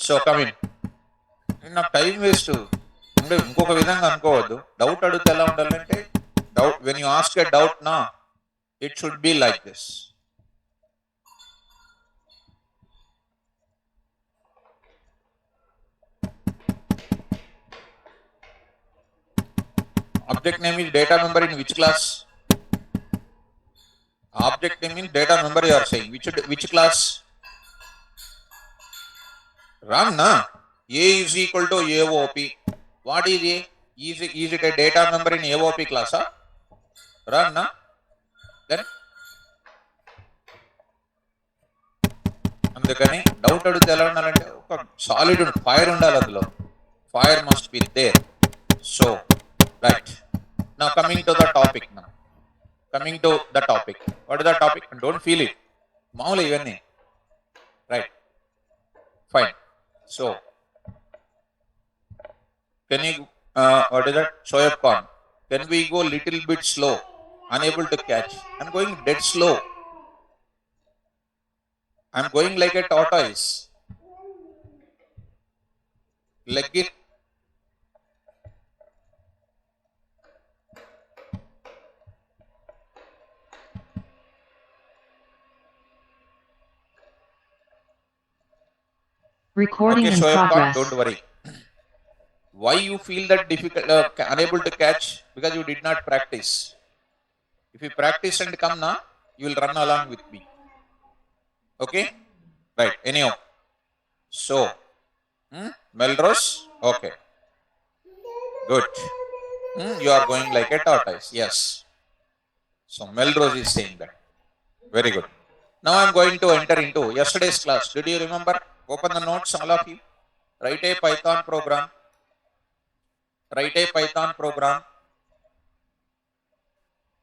So కమిన్ నాకు time waste అంటే ఇంకొక విధంగా అనుకోవద్దు. డౌట్ అడిగితే ఎలా ఉండాలంటే doubt when you ask a doubt నా it should be like this. Object name is data member in which class? Object name means data member you are saying. Which class? Run na. A is equal to AOP. What is A? Is it a data member in AOP class? Huh? Run na. Then అందుకని doubt అడిగితే ఎలా ఉండాలంటే ఒక solid fire ఉండాలి, అందులో fire must be there. So right, now coming to the topic. What is the topic? Don't feel it మామూలు ఇవన్నీ, right, fine. So can you what is that, Shoaib Khan, can we go little bit slow? Unable to catch. I'm going dead slow. I'm going like a tortoise. Leg it. Recording in progress. Don't worry. Why you feel that difficult, unable to catch? Because you did not practice. If you practice and come now, you will run along with me. Okay? Right. Anyhow. So, Melrose? Okay. Good. You are going like a tortoise. Yes. So, Melrose is saying that. Very good. Now I am going to enter into yesterday's class. Did you remember? Open the notes, all of you. Write a Python program.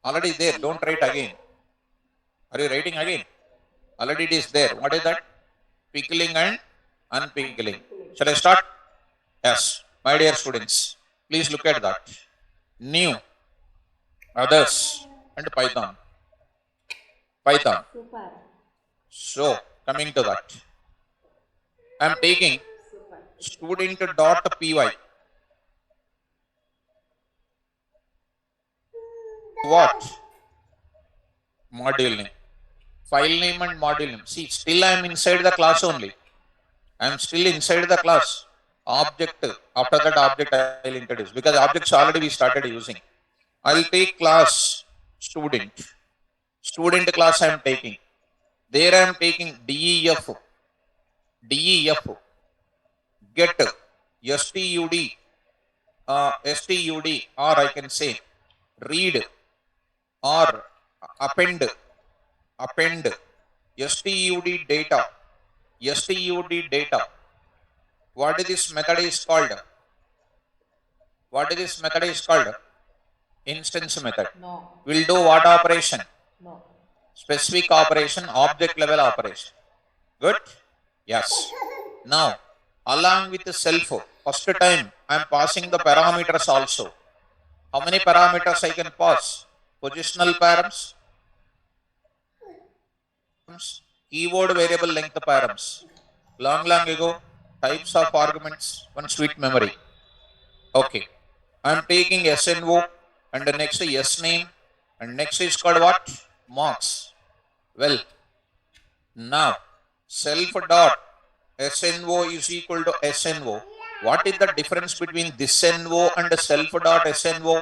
Already there. Don't write again. Are you writing again? Already it is there. What is that? Pickling and unpickling. Shall I start? Yes. My dear students, please look at that. New, others, and Python. Super. So, coming to that. I am taking student.py. What? Module name. File name and module name. See, still I am inside the class only. I am still inside the class. Object. After that object I will introduce. Because objects already we started using. I will take class student. Student class I am taking. There I am taking DEF. Get STUD. STUD, or I can say read or append STUD data. What is this method is called? Instance method. No. Will do what operation? No. Specific operation, object level operation. Good? Yes. Now, along with the self, first time I am passing the parameters also. How many parameters I can pass? Positional params, keyword variable length params. Long ago, types of arguments, one sweet memory. Okay. I am taking SNO and the next S name, and next is called what? Marks. Well, now self dot SNO is equal to SNO. What is the difference between this NO and self dot SNO?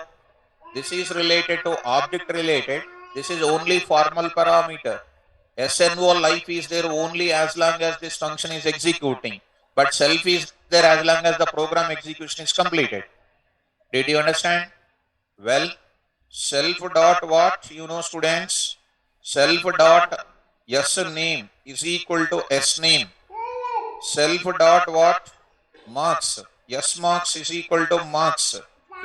This is related to object related. This is only formal parameter. SNO life is there only as long as this function is executing. But self is there as long as the program execution is completed. Did you understand? Well, self dot what? You know, students, self dot S name is equal to S name. Self dot what? Marks. S marks is equal to marks.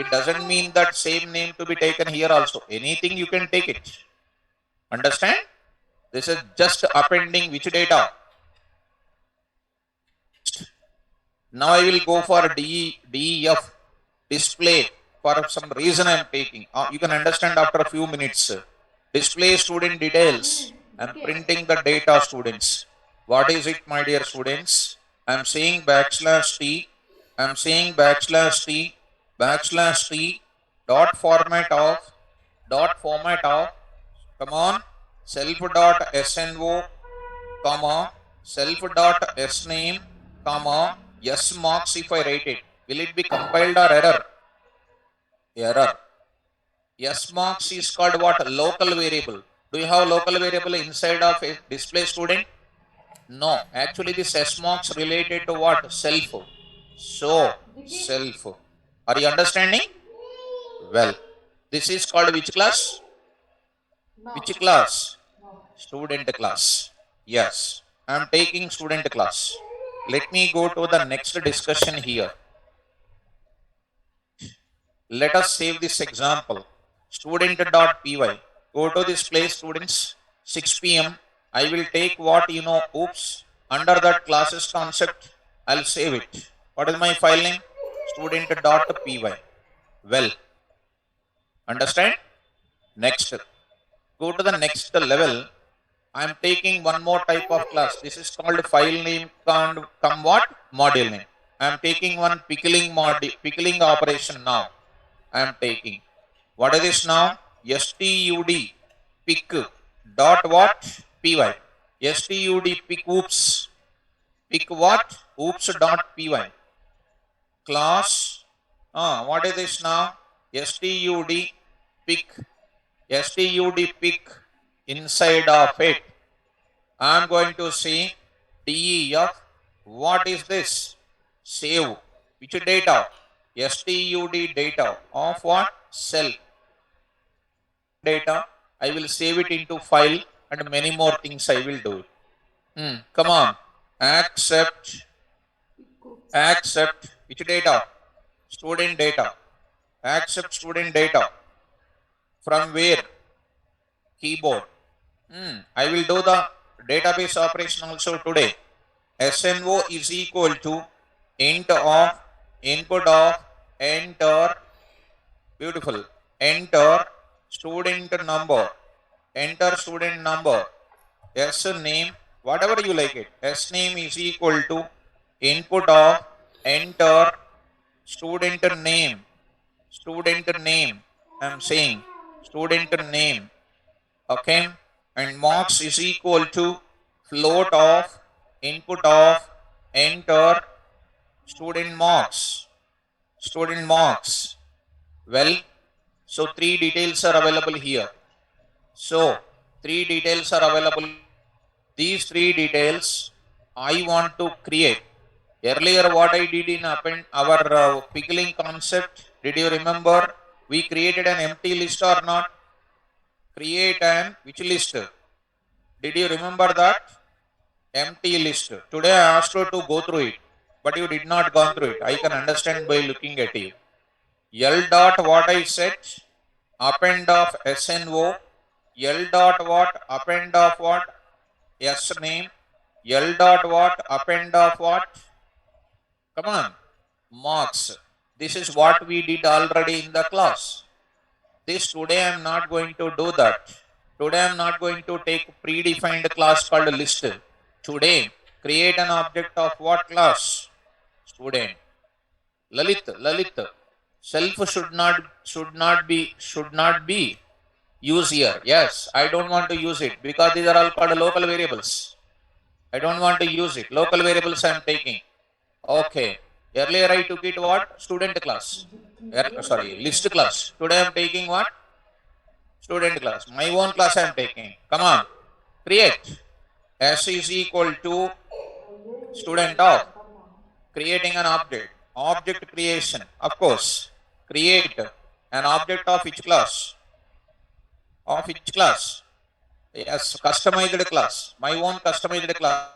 It doesn't mean that same name to be taken here also. Anything you can take it. Understand? This is just appending which data? Now I will go for DEF, display. For some reason I am taking. You can understand after a few minutes. Display student details. I'm printing the data, students. What is it, my dear students? I'm saying backslash t. I'm saying backslash t. Backslash t. Dot format of. Dot format of. Come on. Self dot SNO, comma. Self dot SName, comma. S marks if I write it. Will it be compiled or error? Error. S marks is called what? Local variable. Do you have local variable inside of a display, student? No. Actually, this S marks related to what? Self. So, self. Are you understanding? Well, this is called which class? Which class? Student class. Yes. I am taking student class. Let me go to the next discussion here. Let us save this example. Student.py. Go to this place, students. 6 p.m. I will take what you know. Oops. Under that classes concept, I'll save it. What is my file name? Student.py. Well, understand? Next. Go to the next level. I'm taking one more type of class. This is called file name come what? Module name. I'm taking one pickling operation now. I'm taking. What is this now? STUD pick dot what? Py. STUD pick oops. Pick what? Oops dot py. Class. What is this now? STUD pick. STUD pick inside of it. I'm going to see DEF. What is this? Save. Which data? STUD data of what? Cell. Data. I will save it into file and many more things I will do. Come on. Accept. Accept. Which data? Student data. Accept student data. From where? Keyboard. I will do the database operation also today. SNO is equal to int of input of enter. Beautiful. Enter student number. Enter student number. S name, whatever you like it. S name is equal to input of enter student name. Student name. I'm saying student name. Okay. And marks is equal to float of input of enter student marks. Student marks. Well, so 3 details are available here. So 3 details are available. These 3 details I want to create. Earlier what I did in our pickling concept, did you remember? We created an empty list or not? Create an which list? Did you remember that? Empty list. Today I asked you to go through it, but you did not go through it. I can understand by looking at you. L dot what I said? Append of SNO. L dot what? Append of what? S name. L dot what? Append of what? Come on. Marks. This is what we did already in the class. This today I am not going to do that. Today I am not going to take predefined class called list. Today, create an object of what class? Student. Lalit. Self should not be used here. Yes, I don't want to use it because these are all called local variables. I don't want to use it. Local variables I am taking. Okay. Earlier I took it what? Student class. List class. Today I am taking what? Student class. My own class I am taking. Come on. Create. S is equal to student of creating an object. Object creation. Of course. Create an object of which class? Of which class? Yes, customized class. My own customized class.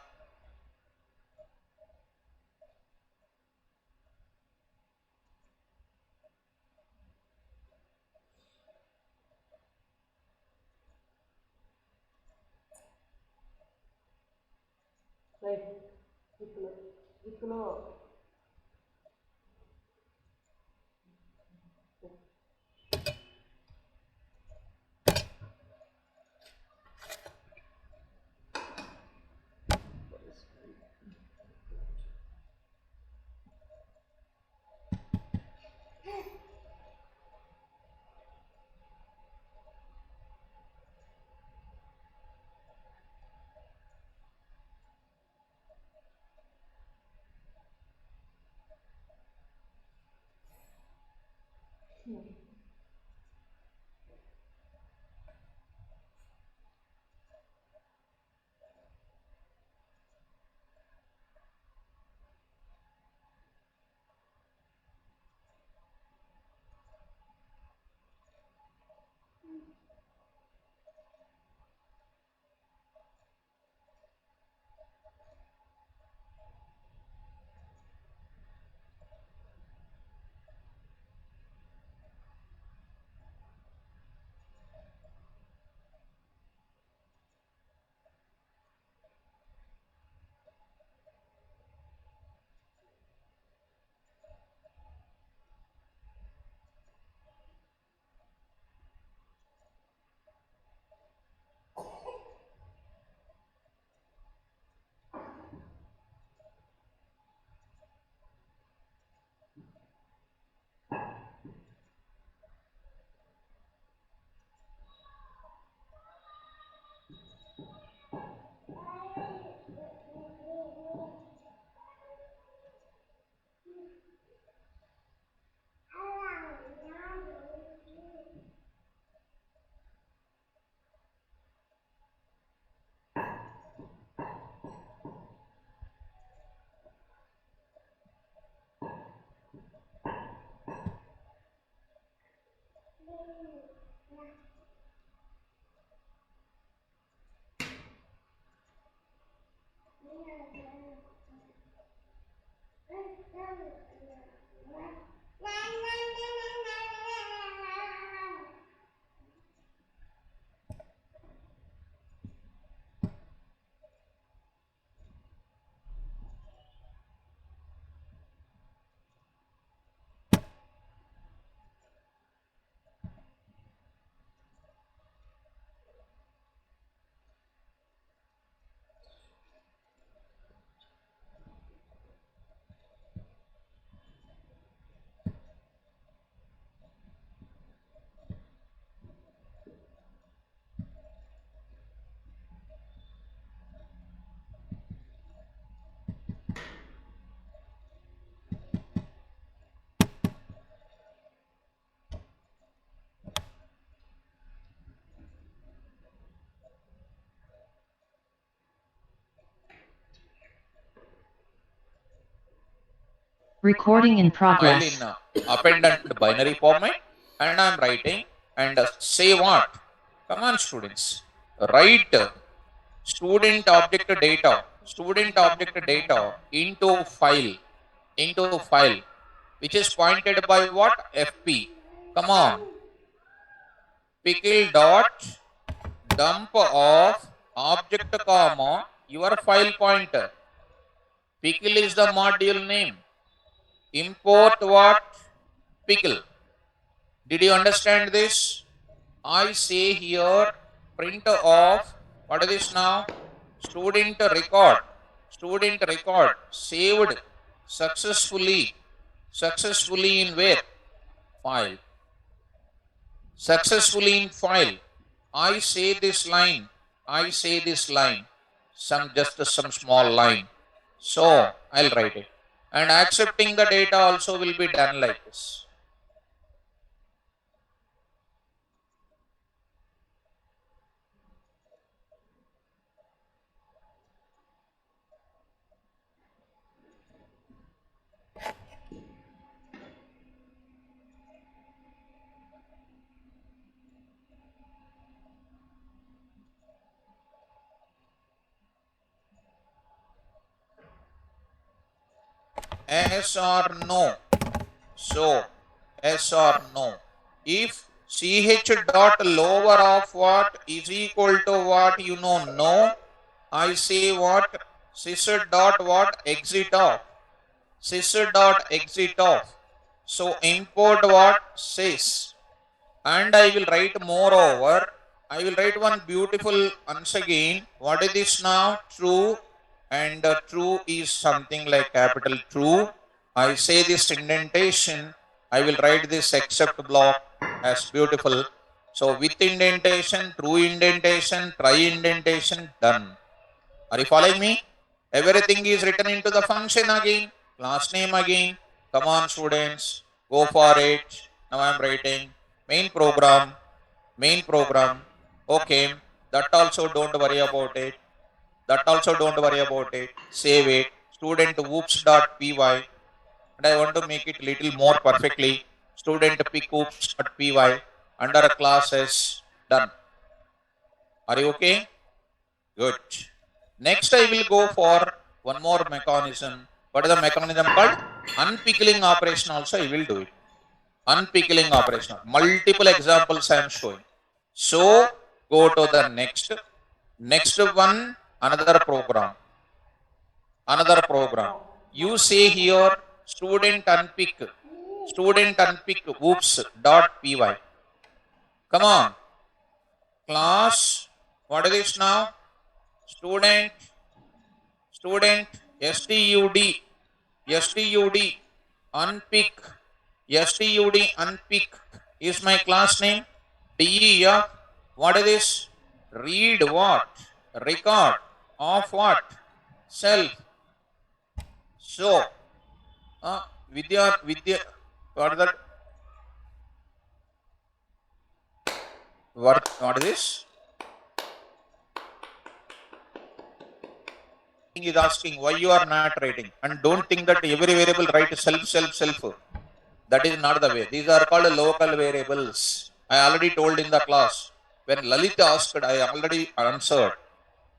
Recording in File progress. in append and binary format, and I am writing and say what? Come on, students. Write student object data into file, which is pointed by what? FP. Come on. Pickle dot dump of object comma your file pointer. Pickle is the module name. Import what? Pickle. Did you understand this? I say here print of what is this now? Student record saved successfully in where? File. Successfully in file. I say this line, some small line. So I'll write it. And accepting the data also will be done like this. Yes or no? So, yes or no? If ch dot lower of what is equal to what, you know, no, I say what? Sys dot what? Exit off. So import what? Sys. And I will write moreover. I will write one beautiful once again. What is this now? True. And true is something like capital true. I say this indentation. I will write this except block as beautiful. So with indentation, true indentation, try indentation, done. Are you following me? Everything is written into the function again. Class name again. Come on, students. Go for it. Now I am writing main program. Okay. That also don't worry about it. Save it. Student oops.py. And I want to make it little more perfectly. Student pick oops.py under classes. Done. Are you okay? Good. Next, I will go for one more mechanism. What is the mechanism called? Unpickling operation also I will do it. Unpickling operation. Multiple examples I am showing. So, go to the next. Next one, another program. You say here, student unpick oops.py. Come on. Class, what is this now? Student stud unpick is my class name. def, what is this? Read what? Record of what? Self. So vidya what is that? What is this? Is asking why you are not writing, and don't think that every variable write self. That is not the way. These are called local variables. I already told in the class. When Lalit asked, I already answered.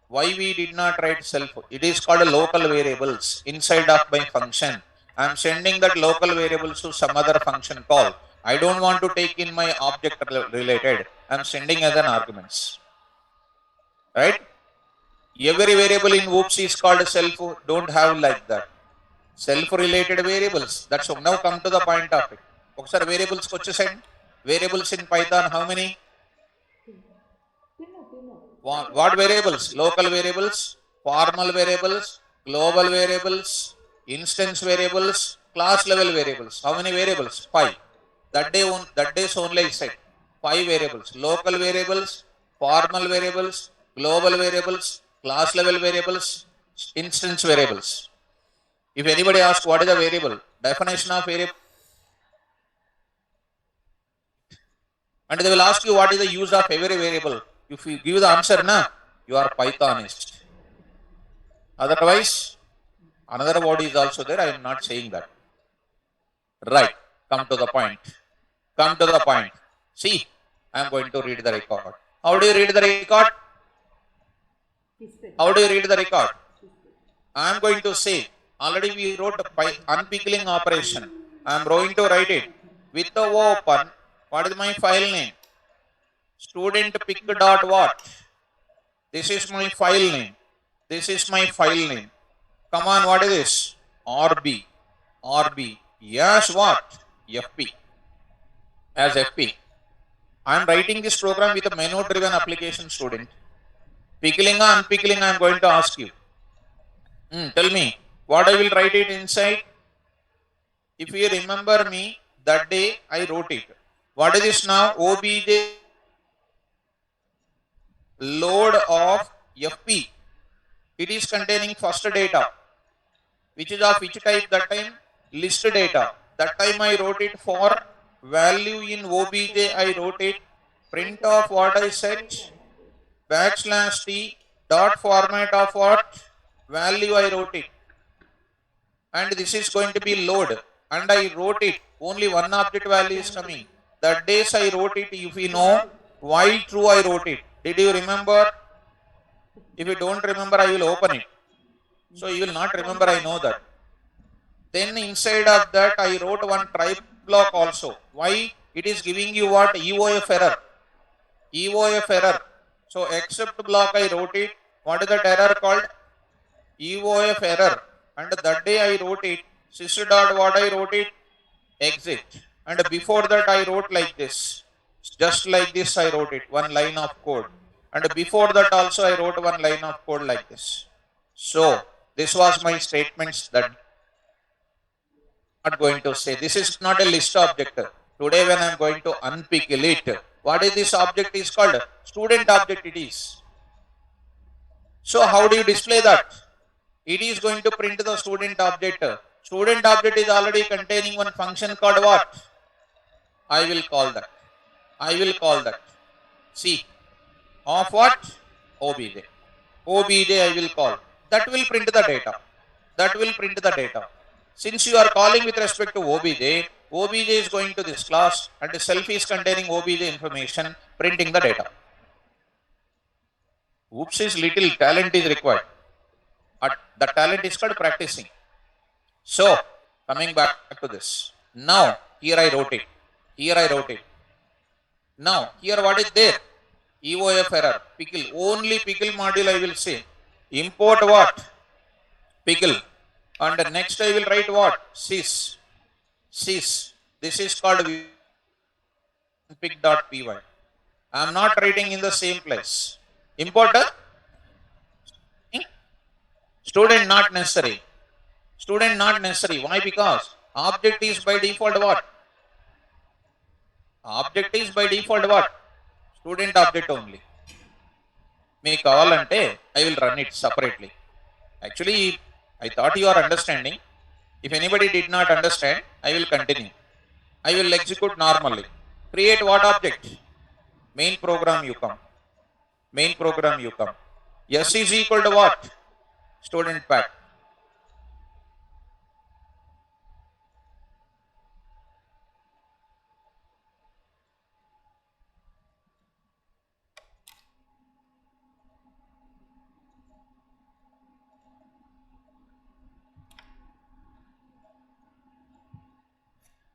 Why we did not write self? It is called local variables inside of my function. I'm sending that local variables to some other function call. I don't want to take in my object related. I'm sending as an arguments. Right? Every variable in OOPS is called self. Don't have like that. Self-related variables. That's now come to the point of it. Okasari variables kochesandi. Variables in Python, how many? What variables? Local variables, formal variables, global variables, instance variables, class level variables. How many variables? 5. That day's only I said 5 variables. Local variables, formal variables, global variables, class level variables, instance variables. If anybody asks what is a variable, definition of variable, and they will ask you what is the use of every variable. If you give the answer, na, you are Pythonist. Otherwise, another word is also there. I am not saying that. Right. Come to the point. Come to the point. See, I am going to read the record. How do you read the record? How do you read the record? I am going to say, already we wrote unpickling operation. I am going to write it with the open. What is my file name? Student pick dot what? This is my file name. This is my file name. Come on, what is this? RB. RB. Yes, what? FP. As FP. I am writing this program with a menu driven application, student. Pickling or unpickling, I am going to ask you. Tell me, what I will write it inside? If you remember me, that day I wrote it. What is this now? OBJ load of FP. It is containing first data. Which is of which type that time? List data. That time I wrote it for value in OBJ. I wrote it print of what I said, \t dot format of what value I wrote it, and this is going to be load, and I wrote it only one object value is coming. That days I wrote it, if you know, while true I wrote it. Did you remember? If you don't remember, I will open it. So you will not remember, I know that. Then inside of that I wrote one try block also. Why? It is giving you what? EOF error. EOF error. So except block I wrote it. What is that error called? EOF error. And that day I wrote it. Sys dot what I wrote it? Exit. And before that I wrote like this. Just like this I wrote it. One line of code. And before that also I wrote one line of code like this. So this was my statements that not going to say. This is not a list object. Today when I am going to unpickle it, what is this object is called? Student object it is. So how do you display that? It is going to print the student object. Student object is already containing one function called what? I will call that. I will call that. See, of what? OBJ. OBJ I will call. That will print the data. That will print the data. Since you are calling with respect to OBJ, OBJ is going to this class and the self is containing OBJ information, printing the data. OOPS is little talent is required. The talent is called practicing. So, coming back to this. Now, here I wrote it. Here I wrote it. Now, here what is there? EOF error. Pickle. Only pickle module I will say. Import what? Pickle. And next I will write what? Sys. Sys. This is called pick.py. I am not writing in the same place. Importer. Student not necessary. Student not necessary. Why? Because object is by default what? Object is by default what? Student object only. Make kavalante, I will run it separately. Actually, I thought you are understanding. If anybody did not understand, I will continue. I will execute normally. Create what object? Main program you come. Main program you come. S is equal to what? Student pack.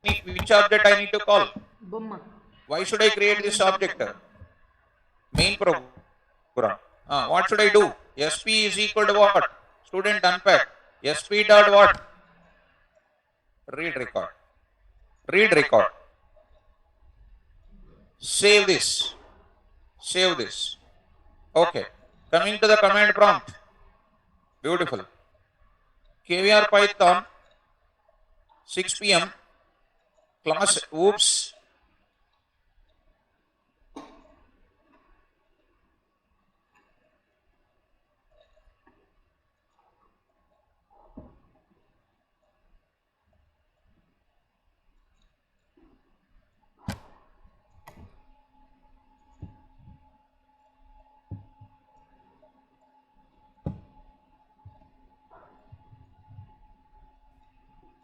which object I need to call? Bomma. Why should I create this object? Main program. What should I do? SP is equal to what? Student unpack. SP dot what? Read record. Read record. Save this. Save this. Okay. Coming to the command prompt. Beautiful. KVR Python 6 p.m. class. Oops.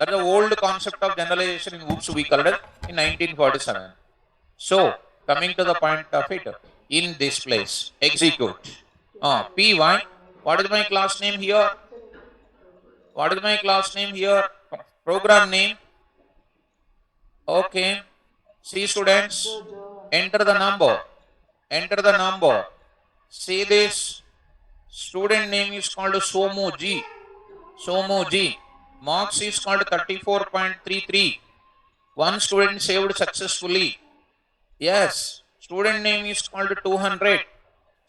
That is the old concept of generalization in OOPS we called it in 1947. So, coming to the point of it, in this place, execute. PY, what is my class name here? What is my class name here? Program name. Okay. See students, enter the number. Enter the number. See this. Student name is called Somu G. Somu G. Marks is called 34.33. One student saved successfully. Yes. Student name is called 200.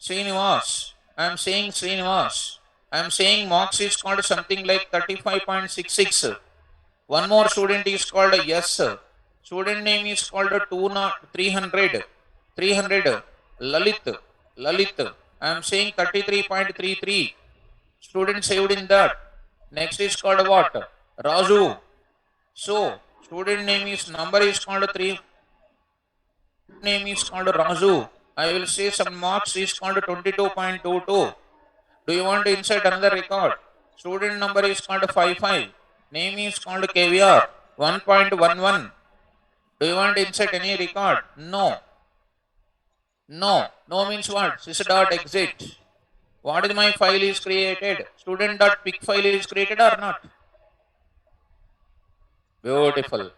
Srinivas. I am saying Srinivas. I am saying marks is called something like 35.66. One more student is called yes. Student name is called 300. 300. Lalit. Lalit. I am saying 33.33. Student saved in that. Next is called what? Raju. So, student name is number is called 3. Name is called Raju. I will say some marks is called 22.22. Do you want to insert another record? Student number is called 55. Name is called KVR 1.11. Do you want to insert any record? No. No. No means what? Sys.exit. What is my file is created? Student.pic file is created or not? Beautiful.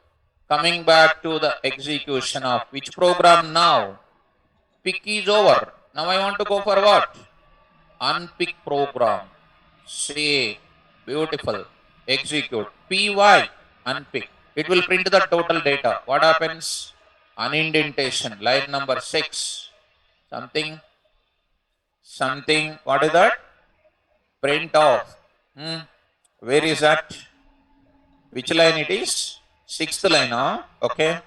Coming back to the execution of which program now? Pick is over. Now I want to go for what? Unpick program. Say. Beautiful. Execute. PY. Unpick. It will print the total data. What happens? Unindentation. Line number 6. Something. What is that? Print off. Where is that? Which line it is? 6th line, huh? Okay.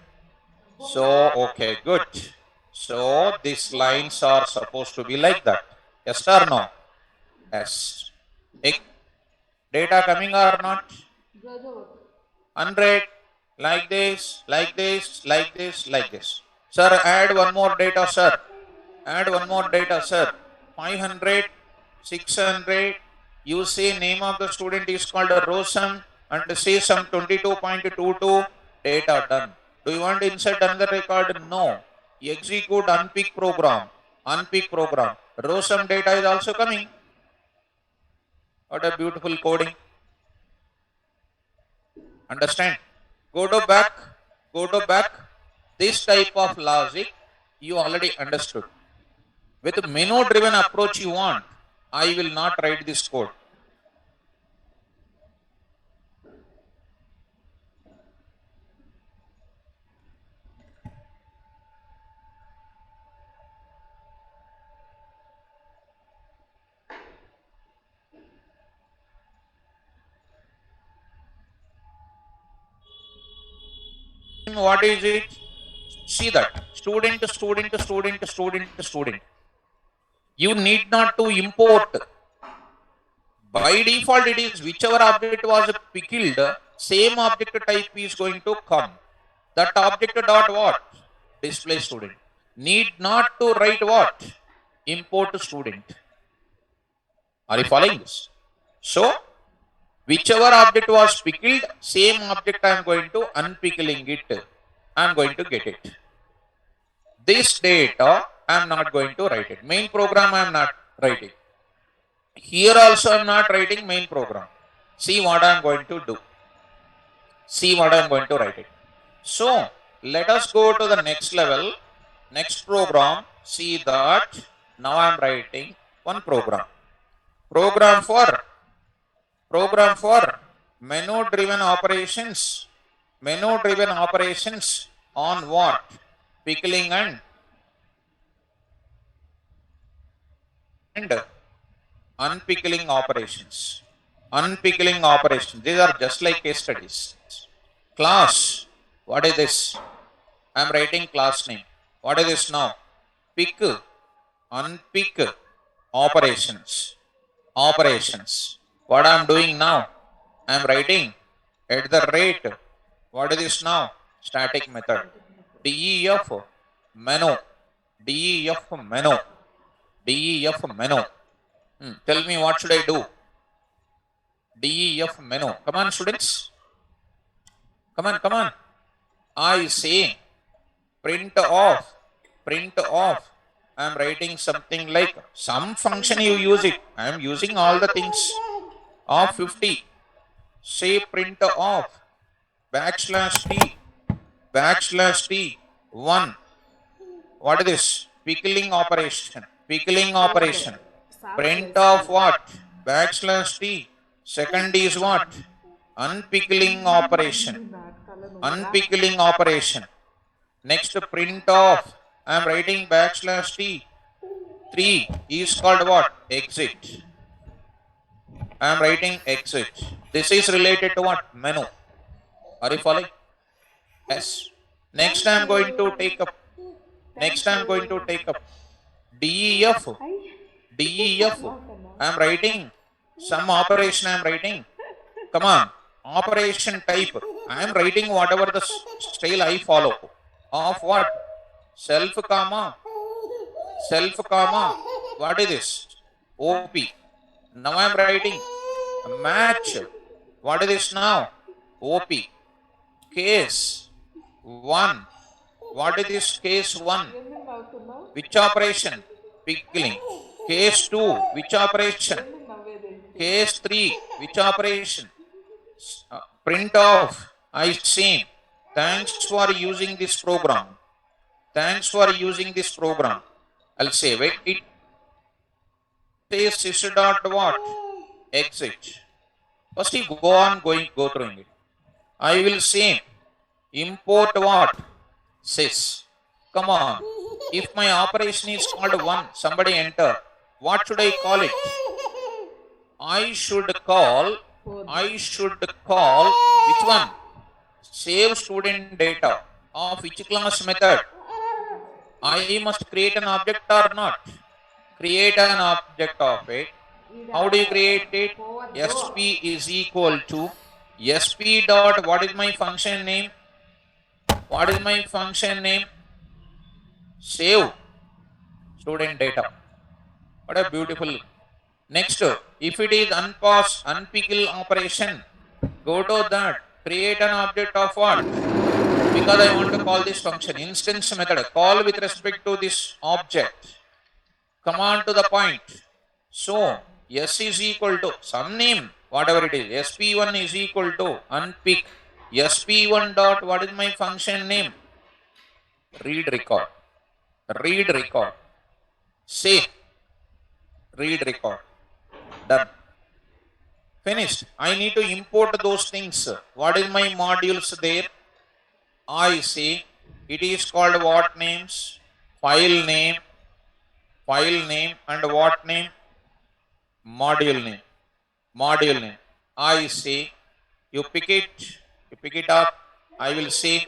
So, okay, good. So, these lines are supposed to be like that. Yes or no? Yes. Data coming or not? 100. Like this, like this, like this, like this. Sir, add one more data, sir. Add one more data, sir. 500, 600. You say name of the student is called Rosam and say some 22.22. Data done. Do you want to insert another record? No. Execute unpick program. Unpick program. Rosam data is also coming. What a beautiful coding. Understand? Go to back. This type of logic you already understood. With the menu driven approach you want, I will not write this code. What is it? See that. Student. You need not to import. By default, it is whichever object was pickled, same object type is going to come. That object dot what? Display student. Need not to write what? Import student. Are you following this? So, whichever object was pickled, same object I am going to unpickling it. I am going to get it. This data I am not going to write it. Main program I am not writing. Here also I am not writing main program. See what I am going to do. See what I am going to write it. So let us go to the next level, next program. See that now I am writing one program. Program for menu driven operations. Menu driven operations on what? Pickling and unpickling operations. Unpickling operations. These are just like case studies. Class. What is this? I am writing class name. What is this now? Pick, unpick operations. Operations. What I am doing now? I am writing at the rate. What is this now? Static method. DEF menu. DEF menu. DEF menu. Tell me what should I do? DEF menu. Come on, students. Come on, come on. I say print off. Print off. I am writing something like some function you use it. I am using all the things of 50. Say print off backslash t 1. What is this? Pickling operation. Pickling operation. Print of what? Backslash t. Second is what? Unpickling operation. Unpickling operation. Next print of. I am writing backslash t. 3 is called what? Exit. I am writing exit. This is related to what? Menu. Are you following? Yes. Next I am going to take up. Next I am going to take up DEF. DEF. I am writing some operation I am writing. Come on. Operation type. I am writing whatever the style I follow. Of what? Self comma. Self comma. What is this? OP. Now I am writing match. What is this now? OP. Case 1. What is this case 1? Which operation? Pickling. Case 2. Which operation? Case 3. Which operation? Print off. I see. Thanks for using this program. Thanks for using this program. I'll say wait. It says sys dot what? Exit. First you go through it. I will say import what? Sys. Come on. If my operation is called 1, somebody enter. What should I call it? I should call which one? Save student data. Of which class method? I must create an object or not? Create an object of it. How do you create it? SP is equal to SP dot, what is my function name? What is my function name? Save student data. What a beautiful. Next, if it is unpickle operation, go to that. Create an object of what? Because I want to call this function instance method. Call with respect to this object. Come on to the point. So S is equal to some name, whatever it is. SP1 is equal to unpick. SP1 dot, what is my function name? Read record. Read record. Say read record. Done. Finished. I need to import those things. What is my modules there? I say it is called what names? File name and what name? Module name. Module name. I say you pick it up. I will say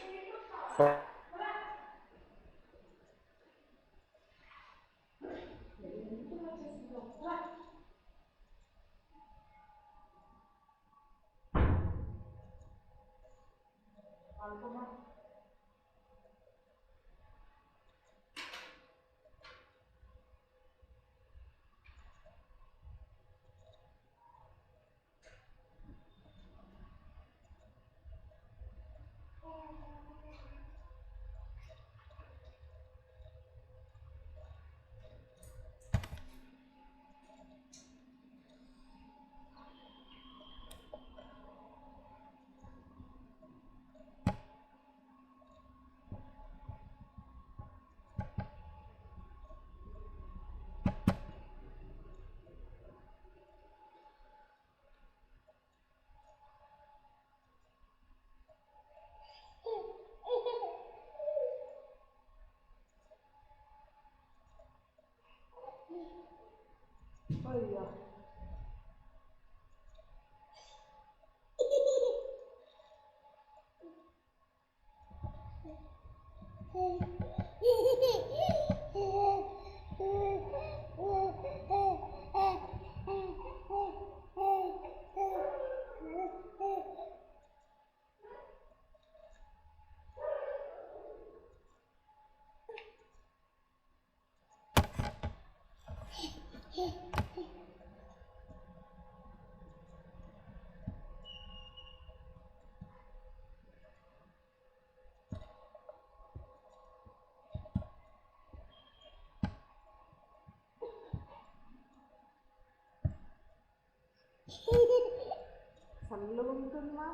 అయ్యో చల్లగా ఉంటుందా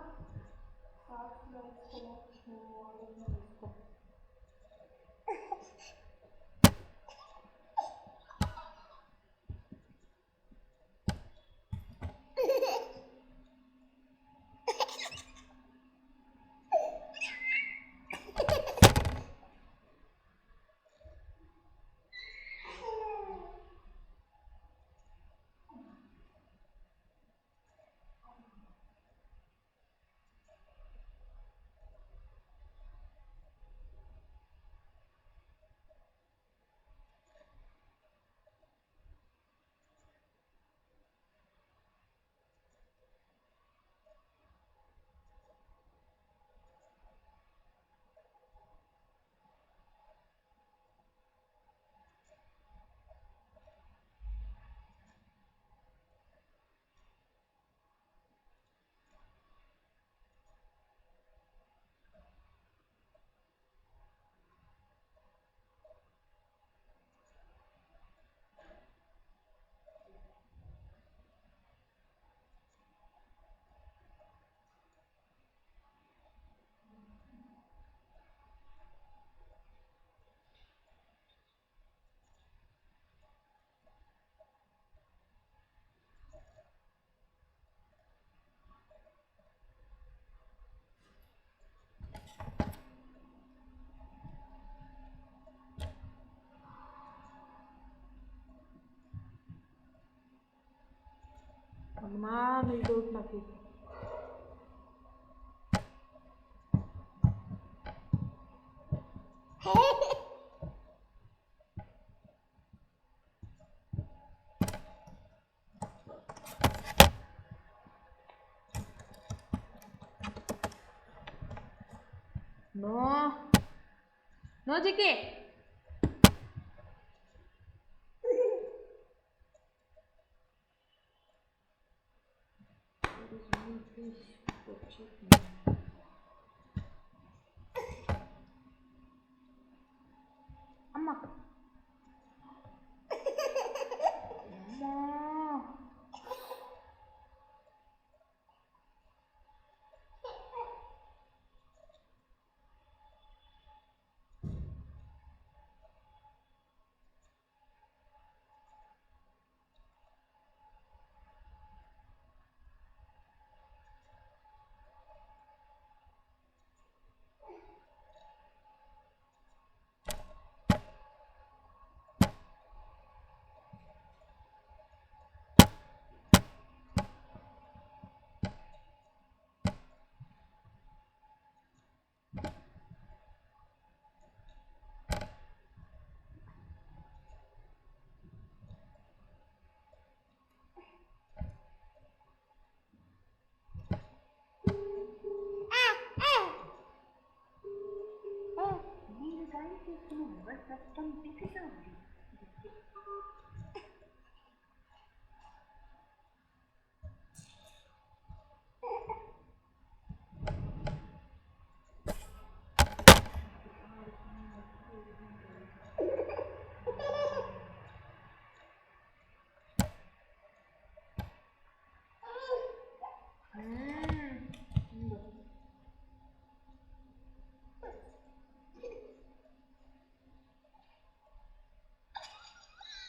అమ్మా నీ doubt నాకు no no GK అమ్మ అమ్మా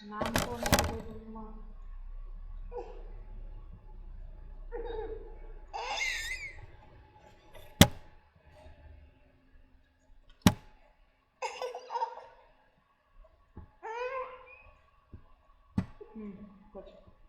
నాన్న phone చేయలేదమ్మా కొంచెం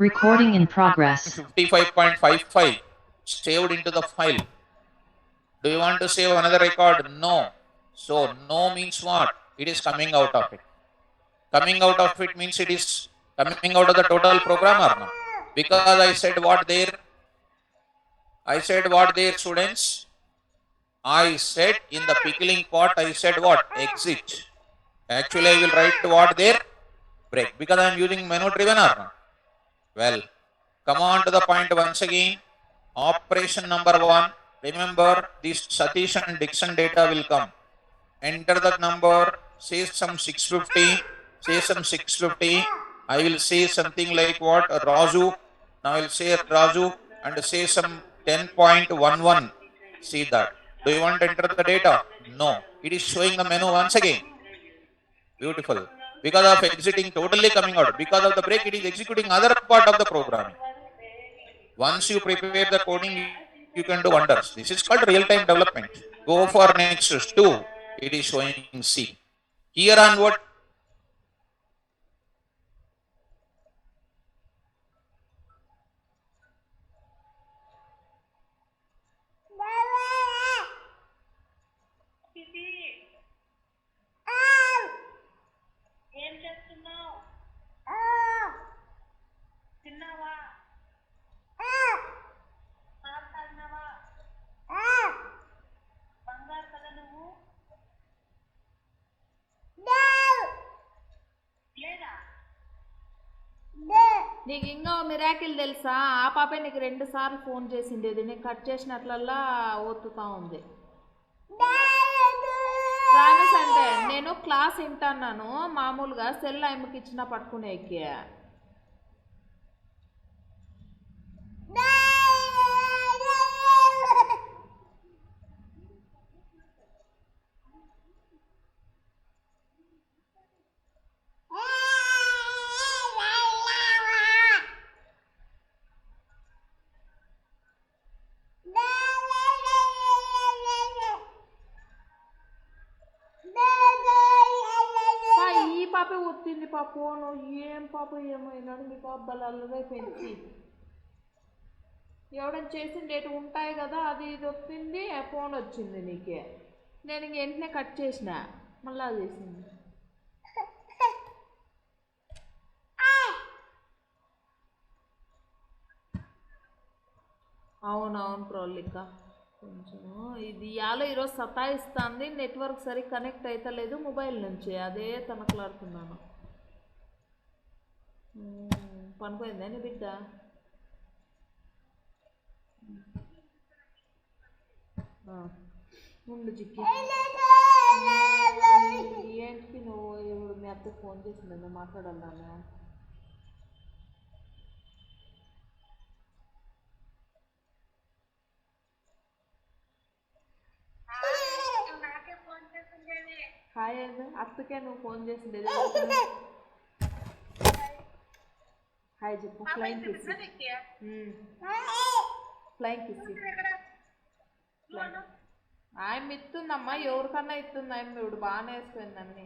Recording in progress. 55.55 saved into the file. Do you want to save another record? No. So no means what? It is coming out of it. Coming out of it means it is coming out of the total program or not? Because I said what there? I said what there, students? I said in the pickling part, I said what? Exit. Actually, I will write what there? Break. Because I am using menu driven or not? Well, come on to the point once again. Operation number 1. Remember, this Satish and Dixon data will come. Enter the number, say some 650, say some 650. I will say something like what? Raju. Now I will say Raju and say some 10.11. See that. Do you want to enter the data? No. It is showing the menu once again. Beautiful. Because of exiting totally coming out. Because of the break, it is executing other part of the programming. Once you prepare the coding, you can do wonders. This is called real-time development. Go for next 2. It is showing C. Here onward, ఏం చేస్తున్నావు? తిన్నావా? మాట్లాడినావా? బంగారు కదా నువ్వు? లేదా? నీకు ఇంకా miracle తెలుసా? ఆ పాపే నీకు 2 సార్లు ఫోన్ చేసిండేది. నేను కట్ చేసినట్లల్లా ఒత్తుతా ఉంది. ప్రామిస్ అంటే నేను క్లాస్ వింటున్నాను, మామూలుగా సెల్ ఆమెకి ఇచ్చిన పట్టుకునేకి. ఈ పాపే ఒత్తింది ఫోను. ఏం పాప ఏమైనాడు మీ పాప బలల్లదే పెంచి ఎవడని చేసిన డేట్ ఉంటాయి కదా, అది ఇది ఒత్తింది, ఫోన్ వచ్చింది నీకే. నేను ఇంక వెంటనే కట్ చేసిన, మళ్ళీ అది చేసింది. అవునవును ప్రోలిక, కొంచెం ఇది ఇవాళ ఈరోజు సతాయిస్తుంది. నెట్వర్క్ సరి కనెక్ట్ అవుతలేదు మొబైల్ నుంచి, అదే తనకలాడుతున్నాను. పనుకోయిందా నీ బిడ్డ? ఉండు చిక్కి. ఏంటి నువ్వు ఇప్పుడు మీ అత్తకి ఫోన్ చేసింది, నేను మాట్లాడాలను. నాకే ఫోన్ చేసిండేది. హాయ్ అండి, అత్తకే నువ్వు ఫోన్ చేసిండేది. హాయ్ చెప్పు. Flying kiss, flying kiss. ఆయన ఇస్తుందమ్మా, ఎవరికన్నా ఇస్తుంది. ఆయన ఇప్పుడు బాగానే వేసుకుంది అన్ని.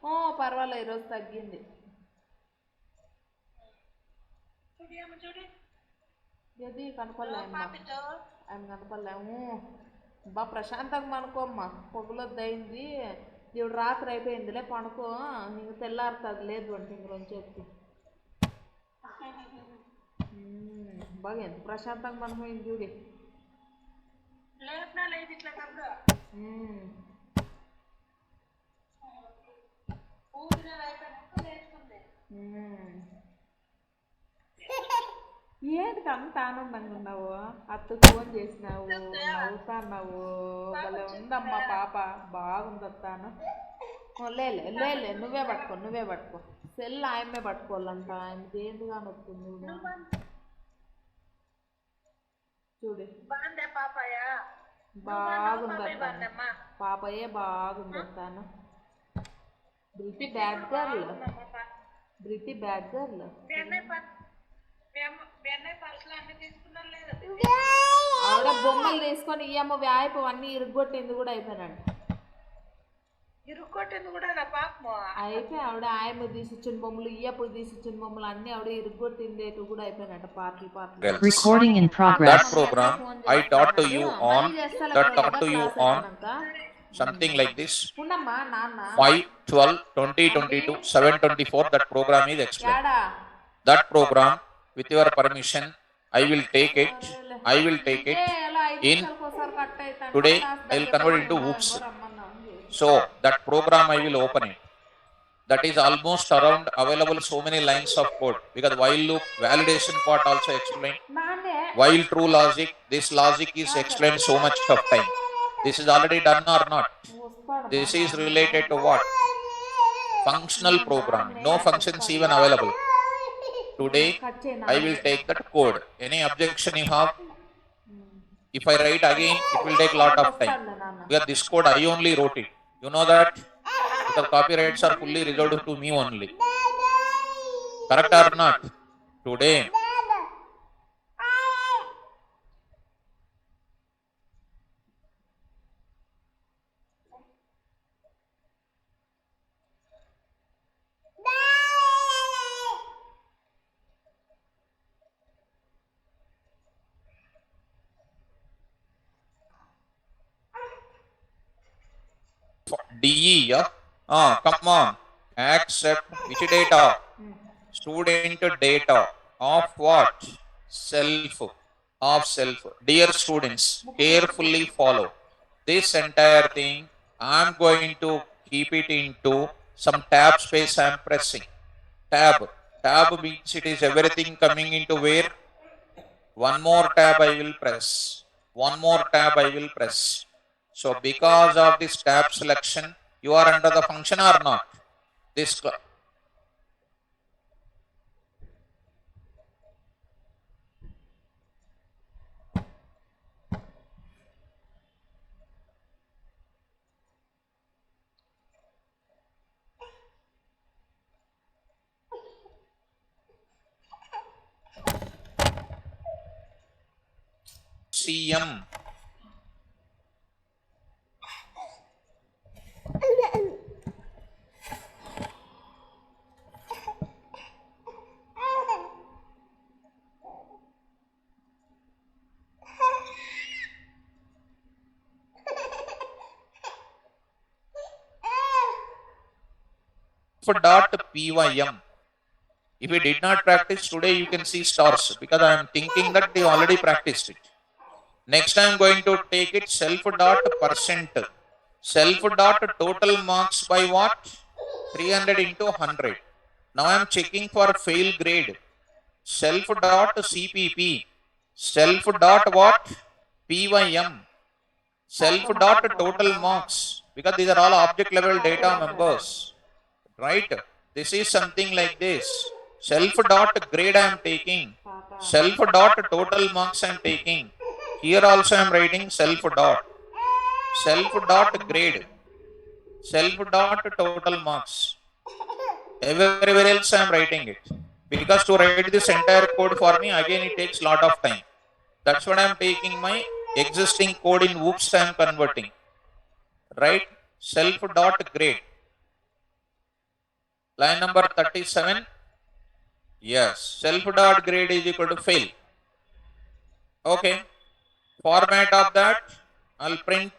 ఓ పర్వాలేదు, ఈరోజు తగ్గింది. ఏది కనపడలేమ్మా, ఆయన కనపడలేము. బా ప్రశాంతంగా పనుకోమ్మా, పొగలొద్దయింది. ఇప్పుడు రాత్రి అయిపోయిందిలే, పనుకో. ఇంక తెల్లారుతుంది లేదు అంటే ఇంక 2 చేతి. బాగా ఎంత ప్రశాంతంగా పనుకోయింది చూడి. ఏంటికి అంత ఆనందంగా ఉన్నావు? అత్తకు ఫోన్ చేసినావు, నవ్వుతున్నావు, భలే ఉందమ్మా పాప, బాగుంది అత్తాను. లేలే లేలే, నువ్వే పట్టుకో. సెల్ ఆయమ్మే పట్టుకోవాలంట, ఆయనకి ఏంటిగా నొస్తుంది చూడు. బాగుంది అత్తాను, పాపయే బాగుంది అత్తాను. బ్రిటి బ్యాడ్ గర్ల్. ఆవిడ బొమ్మలు తీసుకొని ఇయ్యమ్మ వ్యాయపం అన్నీ ఇరుగొట్టింది కూడా అయిపోయినాడు. ఇరుక్కొట్టింది కూడా నా పాపము అయితే ఆవిడ ఆయమ్మ తీసిచ్చిన బొమ్మలు ఇయ్యప్పుడు తీసిచ్చిన బొమ్మలు అన్నీ ఆవిడ ఇరుగ్గొట్టిండేటి కూడా అయిపోయినట్ట party party Girls. Recording in That progress. program I taught to you on, that taught to you on something like this. ఉండమ్మా నాన్న 5, 12, 20, 22, 7, 24, that program is explained. యాడా That program, with your permission, I will take it. I will take it. ఎలా 5 In నిమిషాలకు ఒకసారి cut అవుతాను today, I will convert into whoops. So that program I will open it. That is almost around available so many lines of code, because while loop validation part also explained. నాన్నే While true logic, this logic is explained so much of time. This is already done or not? వస్తాడు This is related to what? Functional programming. No functions even available. Today, cut చేయనా I will take that code. Any objection you have? If I write again, it will take lot of time. వస్తాడులే నాన్న Because this code I only wrote it. You know that? Because copyrights are fully reserved to me only. Correct or not? Today, DE, yeah? Come on. Accept which data? Student data of what? Self. Of self. Dear students, carefully follow. This entire thing, I am going to keep it into some tab space I am pressing. Tab. Tab means it is everything coming into where? One more tab I will press. One more tab I will press. So because of this tab selection, you are under the function or not? This CM. .pym. If you did not practice today, you can see stars, because I am thinking that they already practiced it. Next, I am going to take it self dot percent. Self dot total marks by what? 300 into 100. Now I am checking for fail grade. Self dot CPP. Self dot what? PYM. Self dot total marks, because these are all object level data members. Right? This is something like this. Self dot grade I am taking. Self dot total marks I am taking. Here also I am writing self dot. Self dot grade. Self dot total marks. Everywhere else I am writing it. Because to write this entire code for me, again it takes lot of time. That's what I am taking my existing code in whoops I am converting. Right? Self dot grade. Line number 37. Yes. Self dot grade is equal to fail. Okay. Format of that, I'll print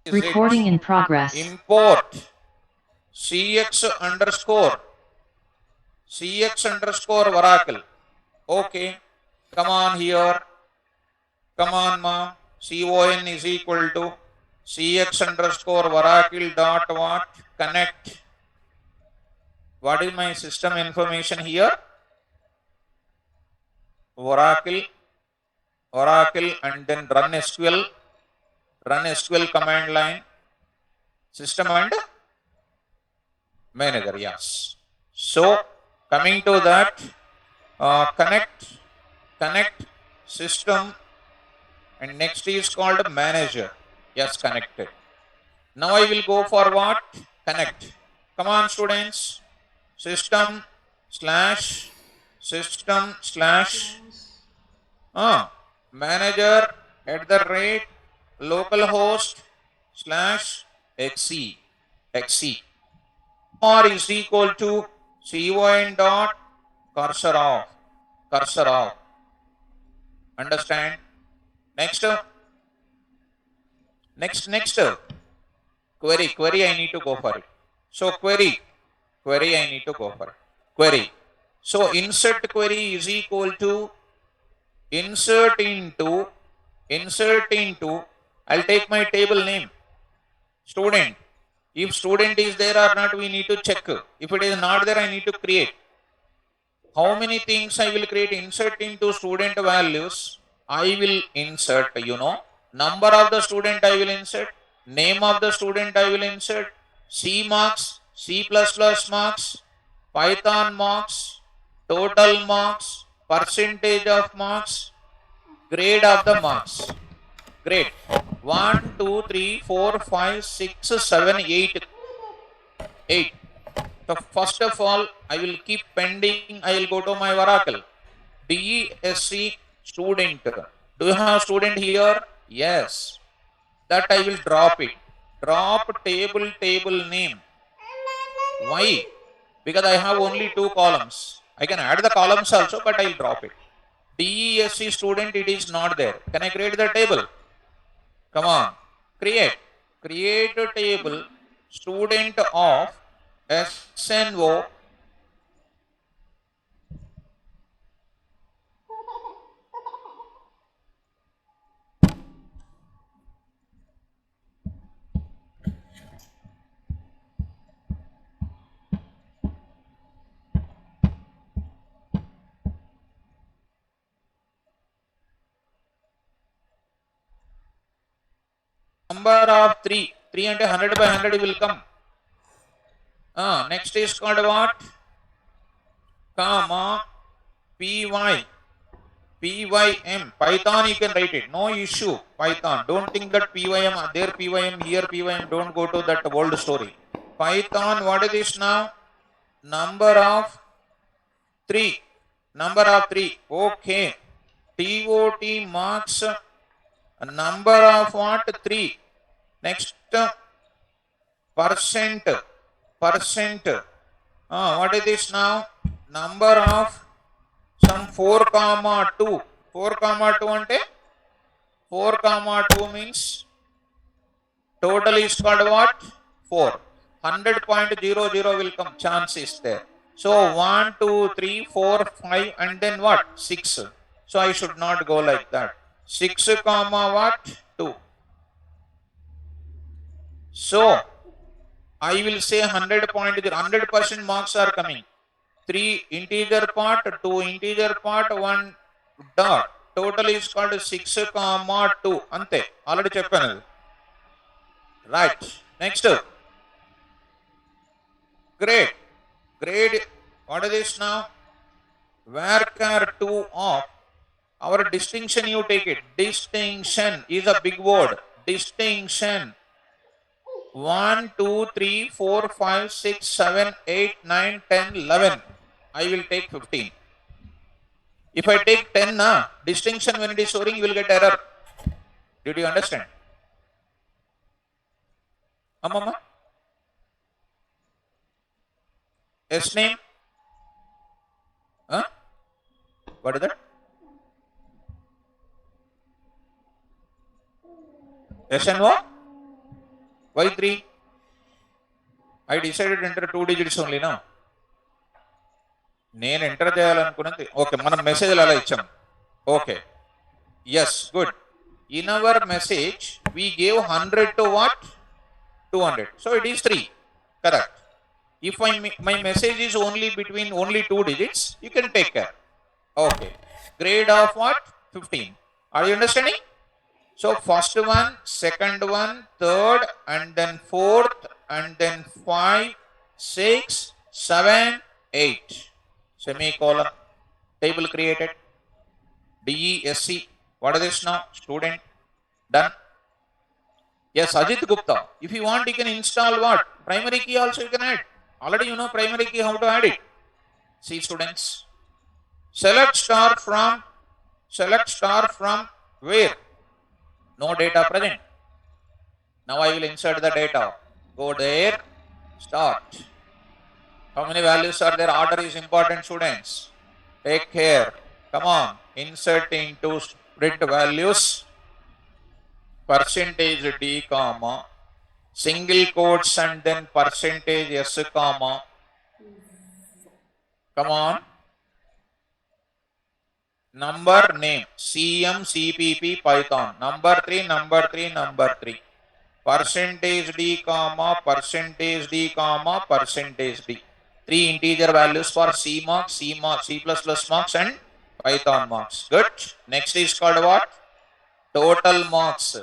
Is it? Recording in progress. Import cx underscore Oracle. Okay, come on here. Come on, ma. Con is equal to cx underscore Oracle dot what? Connect. What is my system information here? Oracle, and then run SQL command line, system and manager, yes. So, coming to that, connect system, and next is called manager. Yes, connected. Now I will go for what? Connect. Come on, students. System slash manager at the rate localhost slash xe or is equal to con dot cursor off. Understand? Next query I need to go for it. So query I need to go for it. Query. So insert query is equal to insert into, I'll take my table name, student. If student is there or not, we need to check. If it is not there, I need to create. How many things I will create? Insert into student values. I will insert, number of the student I will insert, name of the student I will insert, C marks, C++ marks, Python marks, total marks, percentage of marks, grade of the marks. Grade 1, 2, 3, 4, 5, 6, 7, 8. So first of all, I will keep pending. I will go to my Oracle. DESC student. Do you have student here? Yes. That I will drop it. Drop table name. Why? Because I have only 2 columns. I can add the columns also, but I will drop it. DESC student, it is not there. Can I create the table? Come on. Create a table student of SNO number of 3 and 100 by 100 will come. Next is called what? Comma pym. Python you can write it, no issue. Python, don't think that pym there, pym here, pym, don't go to that old story. Python, what is this now? Number of 3. Okay. TOT marks number of what? 3. Next percent. What is this now? Number of some 4, 2. 4, 2 ante 4, 2 means total is called what? 4. 100.00 will come. Chance is there. So 1, 2, 3, 4, 5 and then what? 6. So I should not go like that. 6, what? 2. So I will say 100% marks are coming. 3 integer part, 2 integer part, 1 dot. Total is called 6, 2. Ante. Already cheppanu. Right. Next. Grade. What is this now? Varchar 2 of our distinction, you take it. Distinction is a big word. Distinction. 1, 2, 3, 4, 5, 6, 7, 8, 9, 10, 11. I will take 15. If I take 10, distinction when it is showing, you will get error. Did you understand? Amma? S name? What is that? SNO? Why 3? I decided to enter 2 digits only now. నేను enter చేయాలనుకున్నది okay మనం మెసేజ్లు అలా ఇచ్చాం okay yes good in our message we gave 100 to what 200 so it is 3 correct if my message is only between only 2 digits you can take care okay grade of what 15 are you understanding so first one second one third and then fourth and then 5 6 7 8 semicolon table created DESC what is this now student done yes Ajit Gupta if you want you can install what primary key also you can add already you know primary key how to add it see students select star from where no data present now I will insert the data go there start how many values are there order is important students take care come on insert into print values percentage D comma single quotes and then percentage S comma come on number name CMCPP Python number 3 percentage D comma percentage D comma percentage D 3 integer values for C marks, C marks and Python marks. Good. Next is called what? Total marks.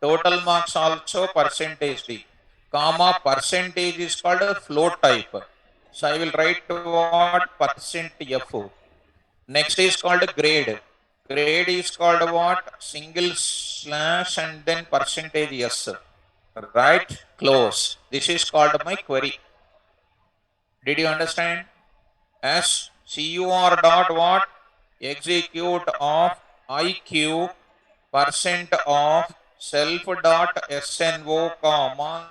Total marks also percentage D. Comma percentage is called a float type. So I will write what percent F. Next is called grade. Grade is called what? Single slash and then percentage S. Right? Close. This is called my query. Did you understand? As CUR dot what? Execute of IQ percent of self dot SNO comma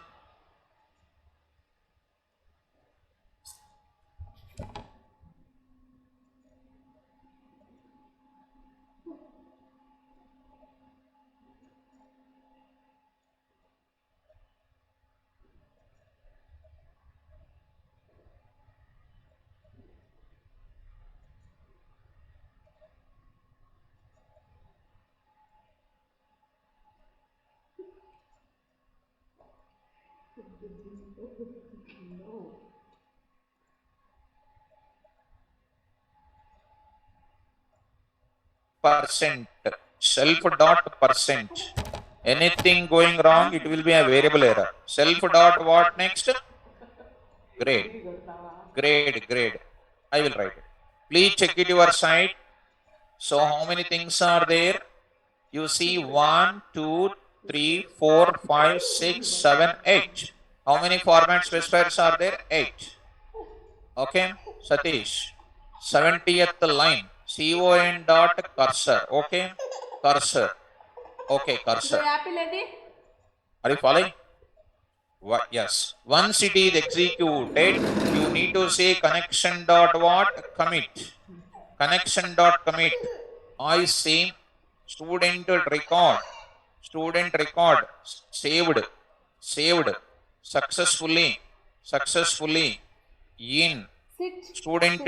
percent self dot percent anything going wrong it will be a variable error self dot what next grade I will write it please check it your side so how many things are there you see 1 2 3 4 5 6 7 8 how many format specifiers are there 8 okay Satish 70th line con dot cursor okay cursor Apple ఏది are you following what yes once it is executed you need to say connection dot what commit I say student record saved successfully in student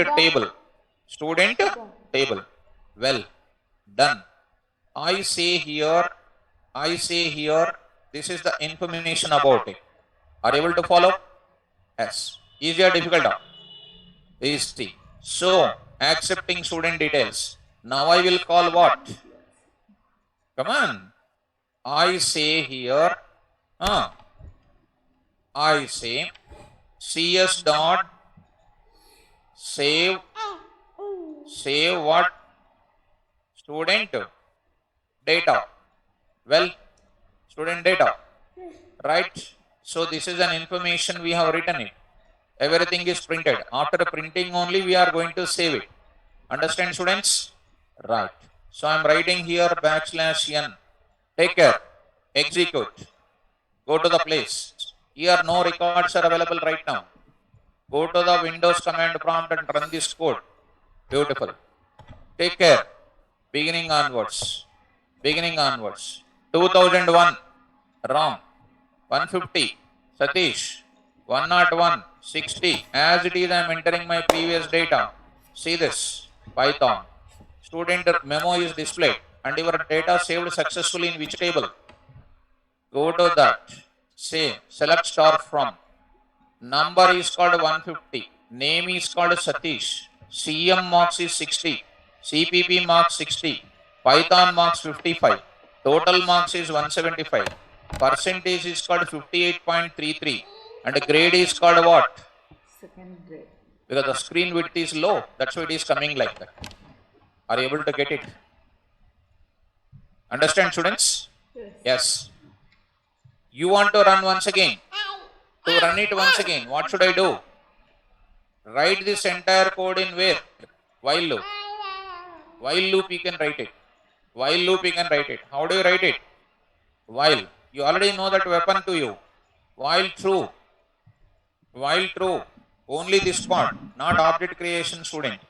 table well done I say here this is the information about it are you able to follow yes easy or difficult easy so accepting student details now I will call what come on I say here I say cs dot save what student data well student data right so this is an information we have written it everything is printed after printing only we are going to save it understand students right so I am writing here \n take care execute go to the place here no records are available right now go to the Windows command prompt and run this code beautiful take care beginning onwards 2001 wrong 150. Satish, 101, 60. As it is, I am entering my previous data. See this, Python. Student memo is displayed and your data saved successfully in which table? Go to that. Say, select star from. Number is called 150. Name is called Satish. CM marks is 60. CPP marks 60. Python marks 55. Total marks is 175. Percentage is called 58.33. And grade is called what? Second grade. Because the screen width is low. That's why it is coming like that. Are you able to get it? Understand, students? Yes. You want to run once again. To run it once again, what should I do? Write this entire code in where? While loop. While loop you can write it. While loop you can write it. How do you write it? While. You already know that weapon to you. While true. While true. Only this part, not object creation, student.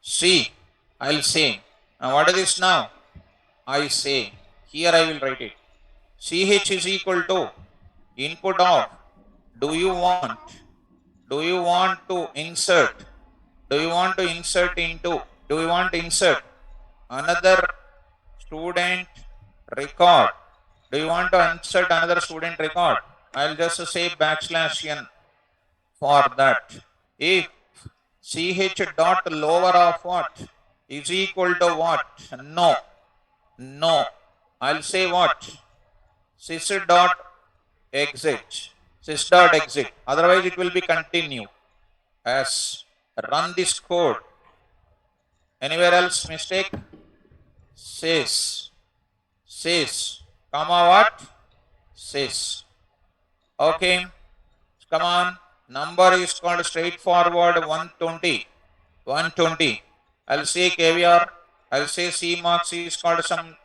See, I'll say. Now what is this now? I say. Here I will write it. CH is equal to input of. Do you want to insert? Do you want to insert into? Do you want to insert another student record? Do you want to insert another student record? I'll just say \n for that. If ch dot lower of what is equal to what? No. I'll say what? Sys dot exit. Sys dot exit. Otherwise it will be continue. As run this code. Anywhere else mistake? Sys. Comma what? Sys. Okay. Come on. Number is called straightforward 120. I'll say KVR. I'll say C marks is called some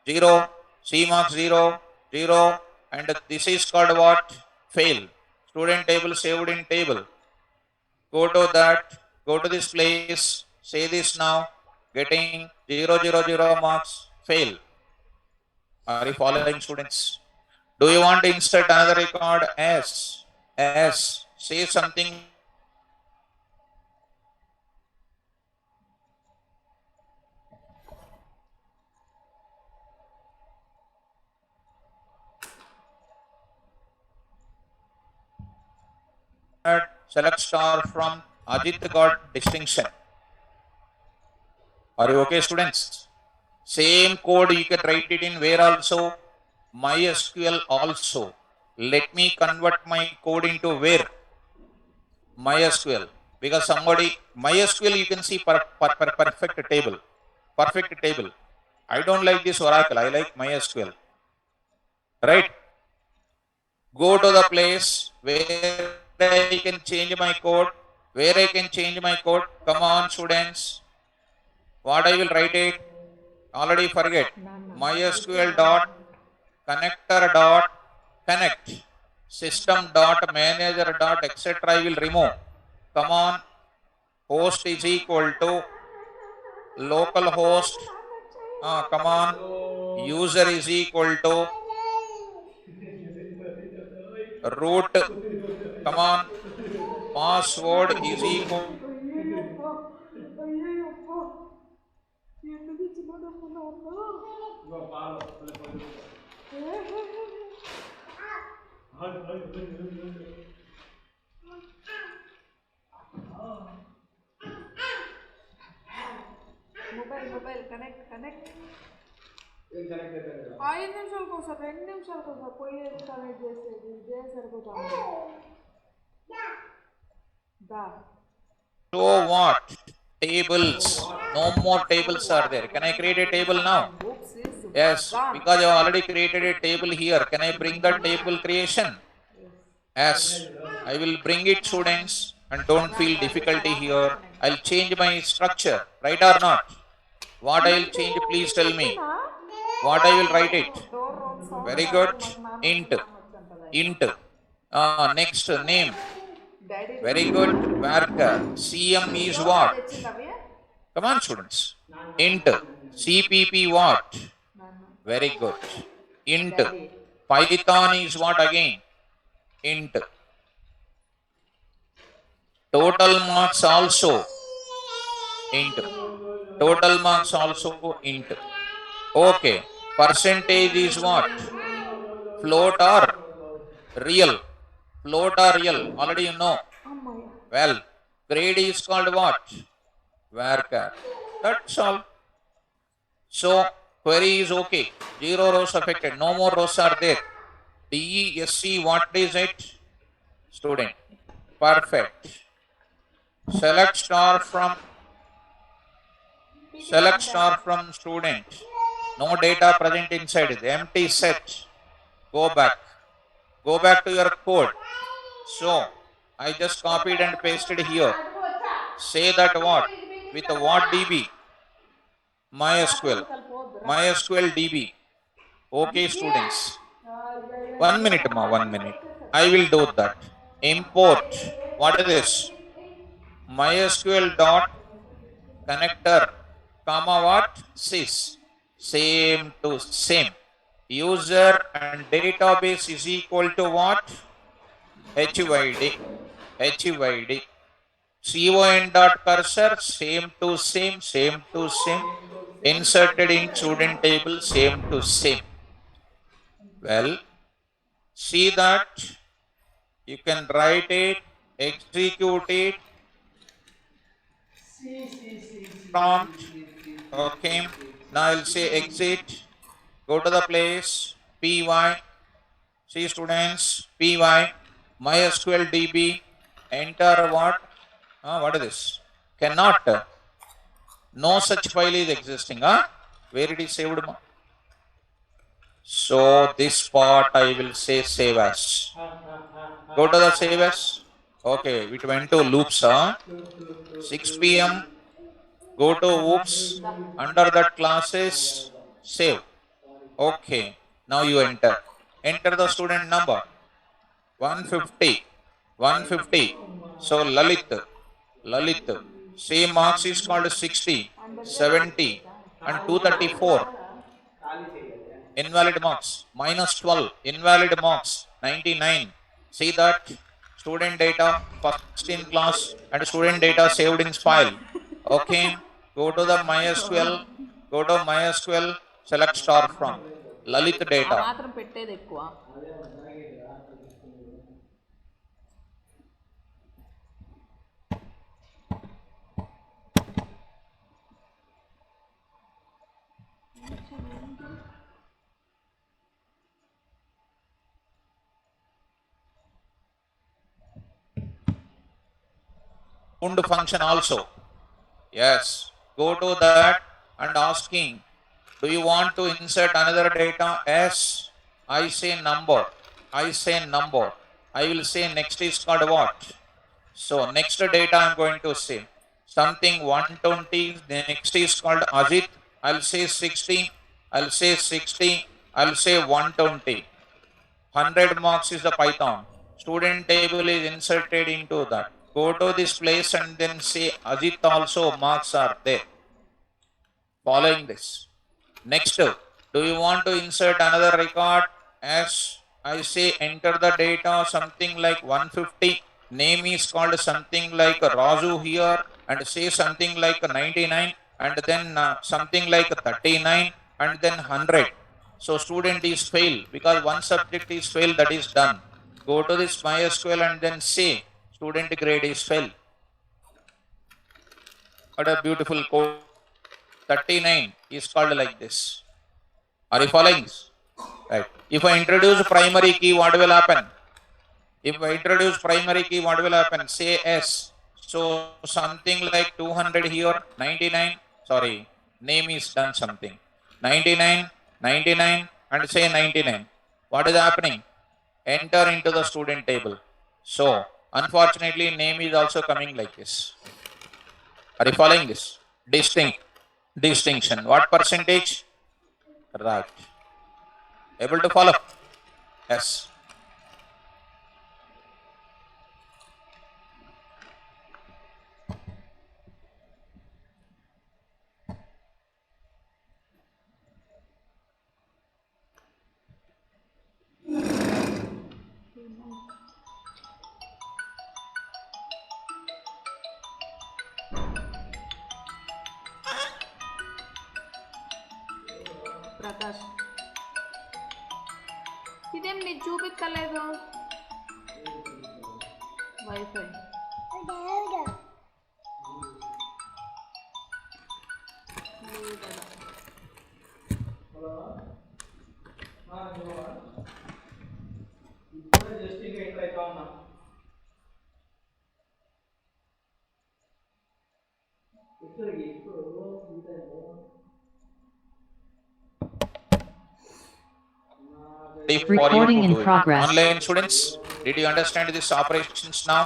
0. C marks 0. And this is called what? Fail. Student table saved in table. Go to that. Go to this place. Say this now. Getting 0 marks. Fail. Are you following, students? Do you want to insert another record? S. Say something. Select star from Ajit got distinction. Are you okay, students? Same code you can write it in where also? MySQL also. Let me convert my code into where? MySQL. Because MySQL you can see perfect table. Perfect table. I don't like this Oracle. I like MySQL. Right? Go to the place where I can change my code. Come on, students. What I will write it? Already forget. MySQL dot connector dot connect. System dot manager dot etc. I will remove. Come on. Host is equal to local host. Come on. User is equal to root. Come on. Password is equal. ఎందుకు ఇచ్చినాడమ్మా నాన్న? Mobile connect 5 నిమిషాల కోసం 2 నిమిషాల కోసం పోయేది connect చేసేది ఇదే సరిపోతాము. So what? Tables. No more tables are there. Can I create a table now? Yes, because I have already created a table here. Can I bring the table creation? Yes, I will bring it, students, and don't feel difficulty here. I'll change my structure, right or not? What I will change, please tell me. What I will write it? Very good. Int. Next name. Very good. Varchar. CM is what? Come on, students. Int. CPP what? Very good. Int. Python is what again? int. Total marks also int. Total marks also int. Okay. Percentage is what? Float or real? Float or real? Already you know. Well, grade is called what? Varchar. That's all. So query is okay. 0 rows affected. No more rows are there. DESC, what is it? Student. Perfect. Select star from student. No data present inside it. Empty set. Go back. Go back to your code. So I just copied and pasted here. Say that what? With what DB? MySQL. MySQL DB. Okay, students. 1 minute, ma. 1 minute. I will do that. Import. What is this? MySQL dot connector, comma what? Sys. Same to same. User and database is equal to what? HYD. HYD. CON dot cursor, same to same, same to same. Inserted in student table, same to same. Well, see that you can write it, execute it, prompt. Okay. Now I'll say exit. Go to the place. Py. See students. Py. MySQL DB. Enter what? What is this? Cannot. No such file is existing. Where it is saved? So this part I will say save as. Go to the save as. Okay, it went to loops. 6 p.m. Go to oops. Under that classes, save. Okay, now you enter. Enter the student number. 150. 150. So Lalit. Same marks is called 60, 70, and 234. Invalid marks. Minus 12. Invalid marks. 99. See that? Student data first in class and student data saved in file. Okay. Go to the MySQL. Go to MySQL. Select star from Lalit ఆ data. మాత్రం పెట్టేది ఎక్కువ. Found function also. Yes. Go to that and asking, do you want to insert another data? Yes. I say number. I say number. I will say next is called what? So next data I'm going to say something 120. Next is called Ajit. I'll say 60. I'll say 60. I'll say 120. 100 marks is the Python. Student table is inserted into that. Go to this place and then say Ajit also marks are there. Following this. Next, do you want to insert another record? As I say, enter the data something like 150. Name is called something like Raju here and say something like 99 and then something like 39 and then 100. So student is failed because one subject is failed, that is done. Go to this MySQL and then say student grade is failed. What a beautiful code. 39 is called like this. Are you following this? Right. If I introduce primary key, what will happen? If I introduce primary key, what will happen? Say S. So something like 200 here, 99. Sorry, name is done something. 99, 99, and say 99. What is happening? Enter into the student table. So unfortunately, name is also coming like this. Are you following this? Distinction. What percentage? Right. Able to follow? Yes. Akash. ఇదేం నీకు చూపిస్తలేదు wifi. For you Recording to in do it. progress. Online students, did you understand these operations now?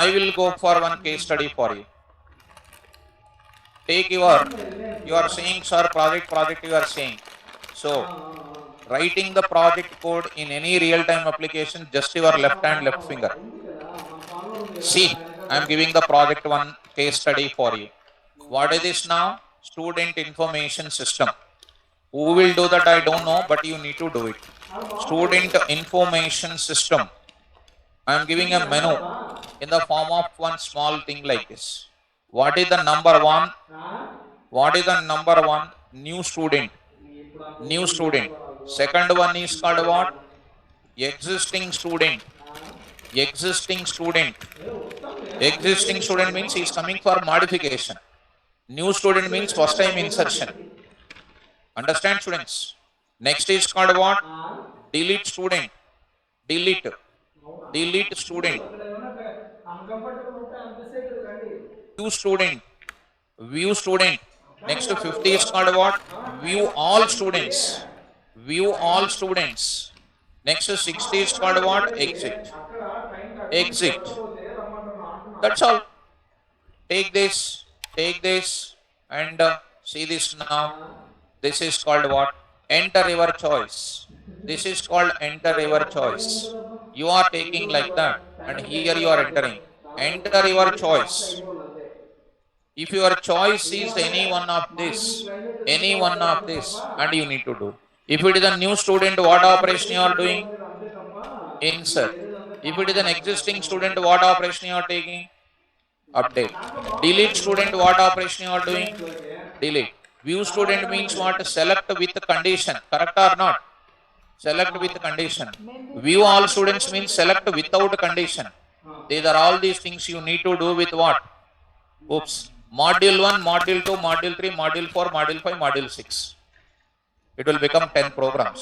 I will go for one case study for you. Take you are saying, sir, project you are saying. So, writing the project code in any real-time application, just your left hand, left finger. See, I am giving the project one case study for you. What is this now? Student information system. Who will do that? I don't know, but you need to do it. Student information system. I am giving a menu in the form of one small thing like this. What is the number one? What is the number one? New student. New student. Second one is called what? Existing student. Existing student. Existing student means he is coming for modification. New student means first time insertion. Understand, students? Next is called what? Delete student. Delete. Delete student. View student. View student. Next to 50 is called what? View all students. View all students. Next to 60 is called what? Exit. Exit. That's all. Take this and see this now. This is called what? Enter your choice. This is called enter your choice. You are taking like that and here you are entering. Enter your choice. If your choice is any one of this and you need to do. If it is a new student, what operation you are doing? Insert. If it is an existing student, what operation you are taking? Update. Delete student, what operation you are doing? Delete. View student means what? Select with condition. Correct or not? Select with condition. View all students means select without condition. These are all these things you need to do with what? Oops. Module 1, Module 2, Module 3, Module 4, Module 5, Module 6. It will become 10 programs.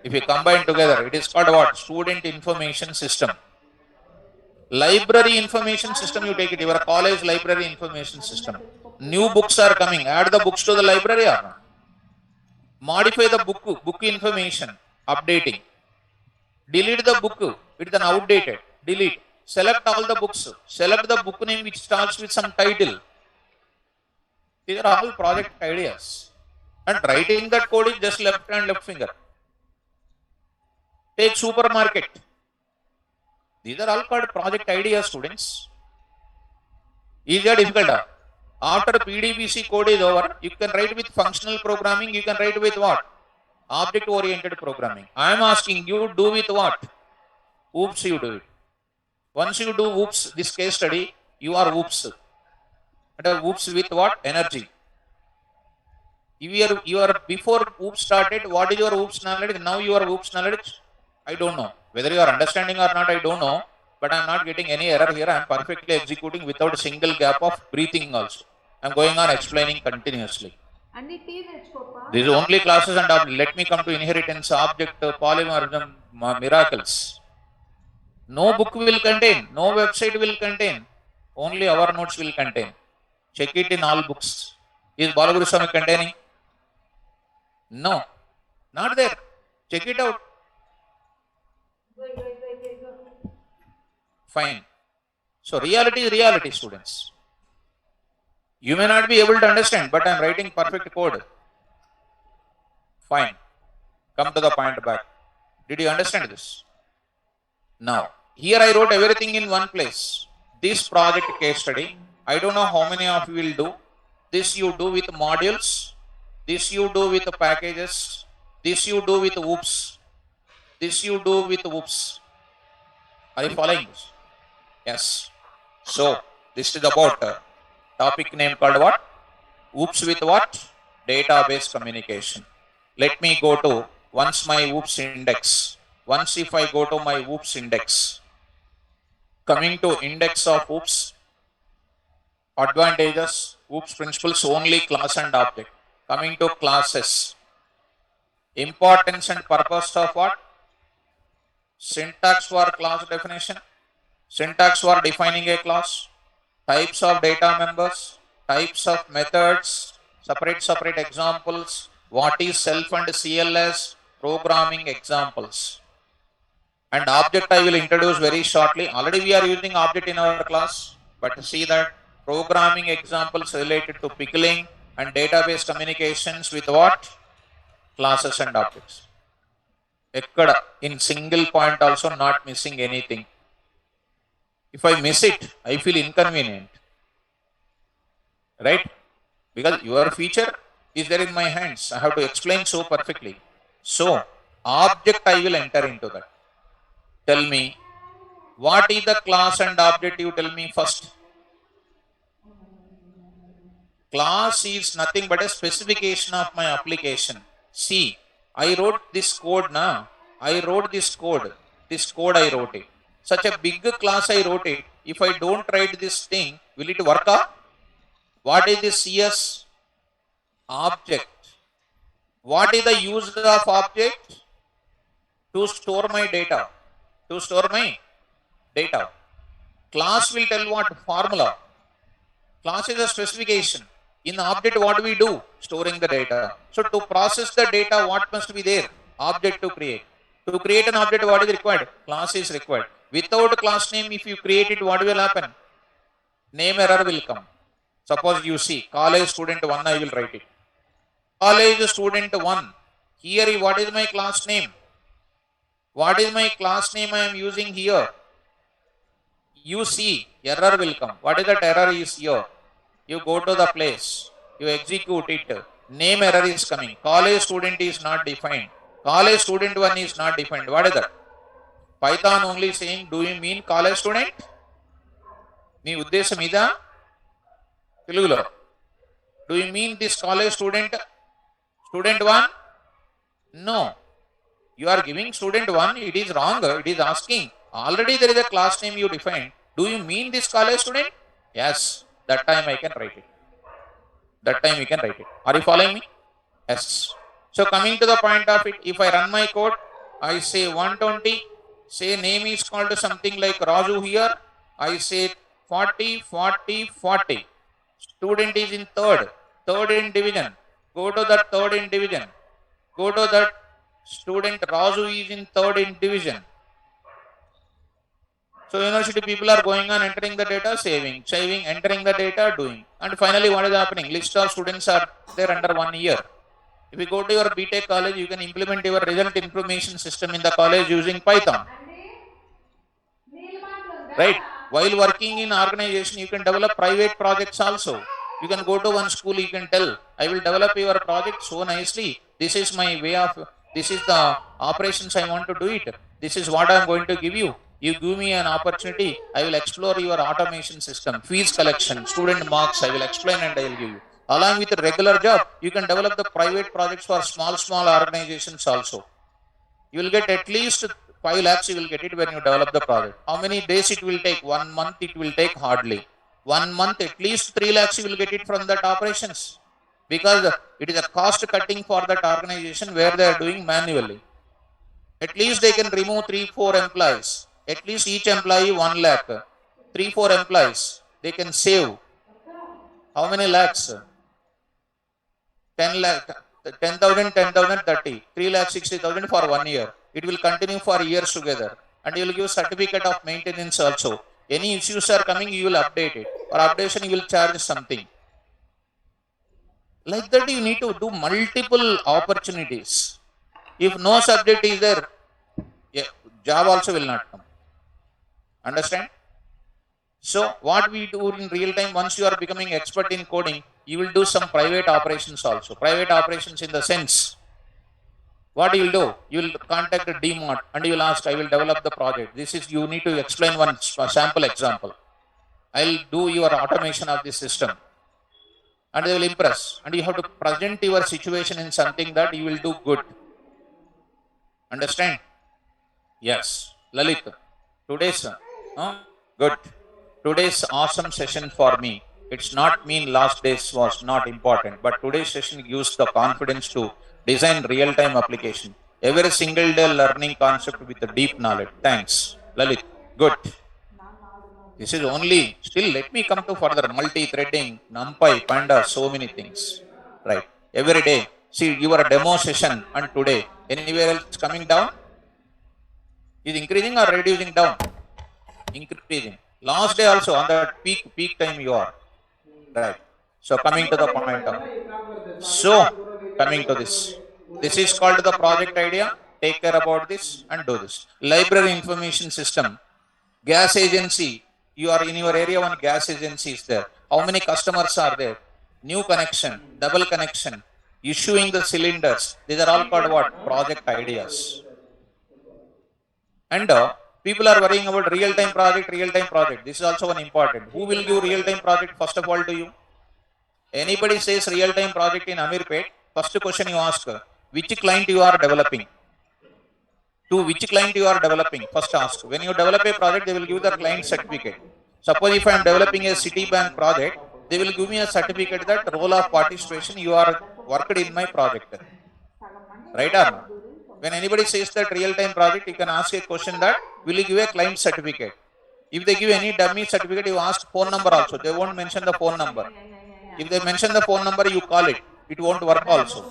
If you combine together, it is called what? Student information system. Library information system, you take it. Your college library information system. New books are coming. Add the books to the library or not? Modify the book information. Updating. Delete the book. It is an outdated. Delete. Select all the books. Select the book name which starts with some title. These are all project ideas. And writing that code is just left hand, left finger. Take supermarket. These are all called project ideas, students. Easy or difficult? After PDBC code is over, you can write with functional programming. You can write with what? Object-oriented programming. I am asking you, do with what? Oops, you do it. Once you do oops, this case study, you are oops. And oops with what? Energy. If you are before oops started, what is your oops knowledge? Now your oops knowledge? I don't know. Whether you are understanding or not, I don't know. But I am not getting any error here. I am perfectly executing without a single gap of breathing also. I am going on explaining continuously. These are only classes and let me come to inheritance, object, polymorphism, miracles. No book will contain, no website will contain. Only our notes will contain. Check it in all books. Is Balaguru Swami containing? No, not there. Check it out. Fine. So reality is reality, students. You may not be able to understand, but I am writing perfect code. Fine. Come to the point back. Did you understand this? Now, here I wrote everything in one place. This project case study, I don't know how many of you will do. This you do with modules. This you do with packages. This you do with oops. This you do with oops. Are you following this? Yes. So, this is about topic name called what? Oops with what? Database communication. let me go to once my OOPS index. Once if I go to my OOPS index, coming to index of OOPS, advantages, OOPS principles, only class and object. Coming to classes, importance and purpose of what? Syntax for class definition, syntax for defining a class, types of data members, types of methods, separate examples, what is self and CLS, programming examples. And object I will introduce very shortly. Already we are using object in our class, but see that programming examples related to pickling and database communications with what? Classes and objects. Ekkada in single point also not missing anything. If I miss it, I feel inconvenient. Right? Because your feature is there in my hands. I have to explain so perfectly. So, object I will enter into that. Tell me, what is the class and object? You tell me first. Class is nothing but a specification of my application. See, I wrote this code now. I wrote this code. This code I wrote it. Such a big class I wrote it. If I don't write this thing, will it work out? What is this CS? Object. What is the use of object? To store my data. To store my data. Class will tell what? Formula. Class is a specification. In object, what do we do? Storing the data. So to process the data, what must be there? Object to create. To create an object, what is required? Class is required. Without class name, if you create it, what will happen? Name error will come. Suppose you see college student 1, I will write it. College student 1. Here, what is my class name? What is my class name I am using here? You see, error will come. What is that error is here? You go to the place, you execute it, name error is coming. College student is not defined. College student 1 is not defined. What is that? Python only saying, do you mean college student? మీ ఉద్దేశం ఇదా? తెలుగులో. Do you mean this college student? Student 1? No. You are giving student 1, it is wrong. It is asking. Already there is a class name you defined. Do you mean this college student? Yes. That time I can write it. That time you can write it. Are you following me? Yes. So coming to the point of it, if I run my code, I say 120, say name is called something like Raju here. I say 40, 40, 40. Student is in third in division. Go to that third in division. Go to that student Raju is in third in division. So university people are going on entering the data, saving, entering the data, doing. And finally what is happening? List of students are there under 1 year. If you go to your BTech college, you can implement your result information system in the college using Python. Right? While working in organization, you can develop private projects also. You can go to one school, you can tell, I will develop your project so nicely. This is my way of, this is the operations I want to do it. This is what I am going to give you. You give me an opportunity, I will explore your automation system, fees collection, student marks, I will explain and I will give you. Along with a regular job, you can develop the private projects for small organizations also. You will get at least 5 lakhs, you will get it when you develop the project. How many days it will take? 1 month it will take hardly. 1 month, at least 3 lakhs you will get it from that operations. Because it is a cost cutting for that organization where they are doing manually. At least they can remove 3-4 employees. At least each employee 1 lakh. 3-4 employees, they can save. How many lakhs? 10 lakh, 10,000, 10,000, 30. 3 lakh 60,000 for 1 year. It will continue for years together. And you will give certificate of maintenance also. Any issues are coming, you will update it. For updation, you will charge something. Like that, you need to do multiple opportunities. If no subject is there, yeah, job also will not come. Understand? So what we do in real time, once you are becoming expert in coding, you will do some private operations also. Private operations in the sense, what you will do? You will contact a DMart and you will ask, I will develop the project. This is, you need to explain one sample example. I will do your automation of this system. and they will impress, and you have to present your situation in something that you will do good. Understand? Yes. Lalit, today's good. Today's awesome session for me. It's not mean last days was not important, but today's session gives the confidence to design real-time application. Every single day learning concept with a deep knowledge. Thanks, Lalit. Good. This is only, still let me come to further multi-threading, NumPy, Panda, so many things. Right. Every day. See your demo session and today. Anywhere else coming down? Is increasing or reducing down? Increasing. Last day also on that peak time you are. Right. So coming to the point of it. So coming to this. This is called the project idea. Take care about this and do this. Library information system. Gas agency. You are in your area, one gas agency is there. How many customers are there? New connection, double connection, issuing the cylinders. These are all called what? Project ideas. And people are worrying about real-time project, real-time project. This is also one important. Who will give real-time project first of all to you? Anybody says real-time project in Amirpet, first question you ask, which client you are developing? To which client you are developing? First ask. When you develop a project, they will give the client certificate. Suppose if I am developing a Citibank project, they will give me a certificate that role of participation you are worked in my project. Right or not? When anybody says that real-time project, you can ask a question that will you give a client certificate? If they give any dummy certificate, you ask phone number also. They won't mention the phone number. If they mention the phone number, you call it. It won't work also.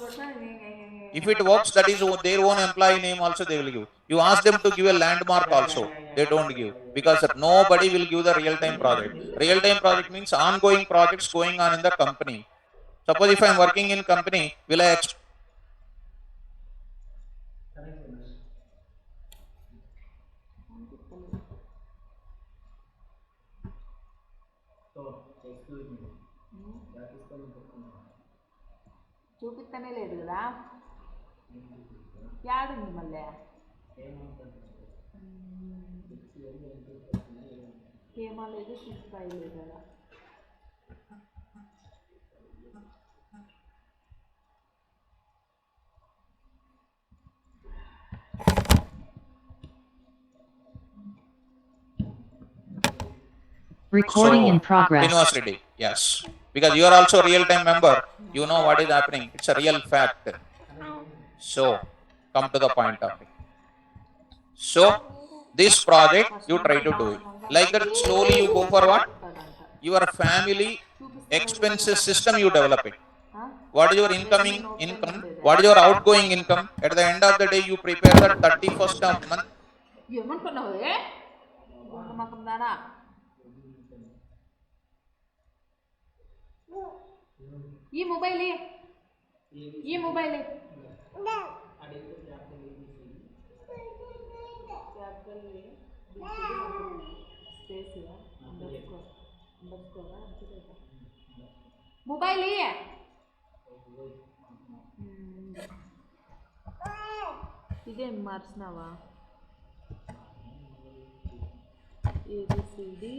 If it works, that is their own employee name also they will give. You ask them to give a landmark also. They don't give. Because nobody will give the real-time project. Real-time project means ongoing projects going on in the company. Suppose if I am working in company, will I చూపిస్తానే లేదు కదా యాడుంది మళ్ళీ ఏమో లేదు తీసుకురాయలేదు కదా Recording in progress. Srinivas Reddy, yes. Because you are also a real-time member, you know what is happening. It's a real fact. So, come to the point of it. So, this project, you try to do it. Like that, slowly you go for what? Your family expenses system, you develop it. What is your incoming income? What is your outgoing income? At the end of the day, you prepare the 31st of month. ఏమనుకున్నావు మాకు దానా ఈ mobile mobile ఇదేం మార్చినావా A B C D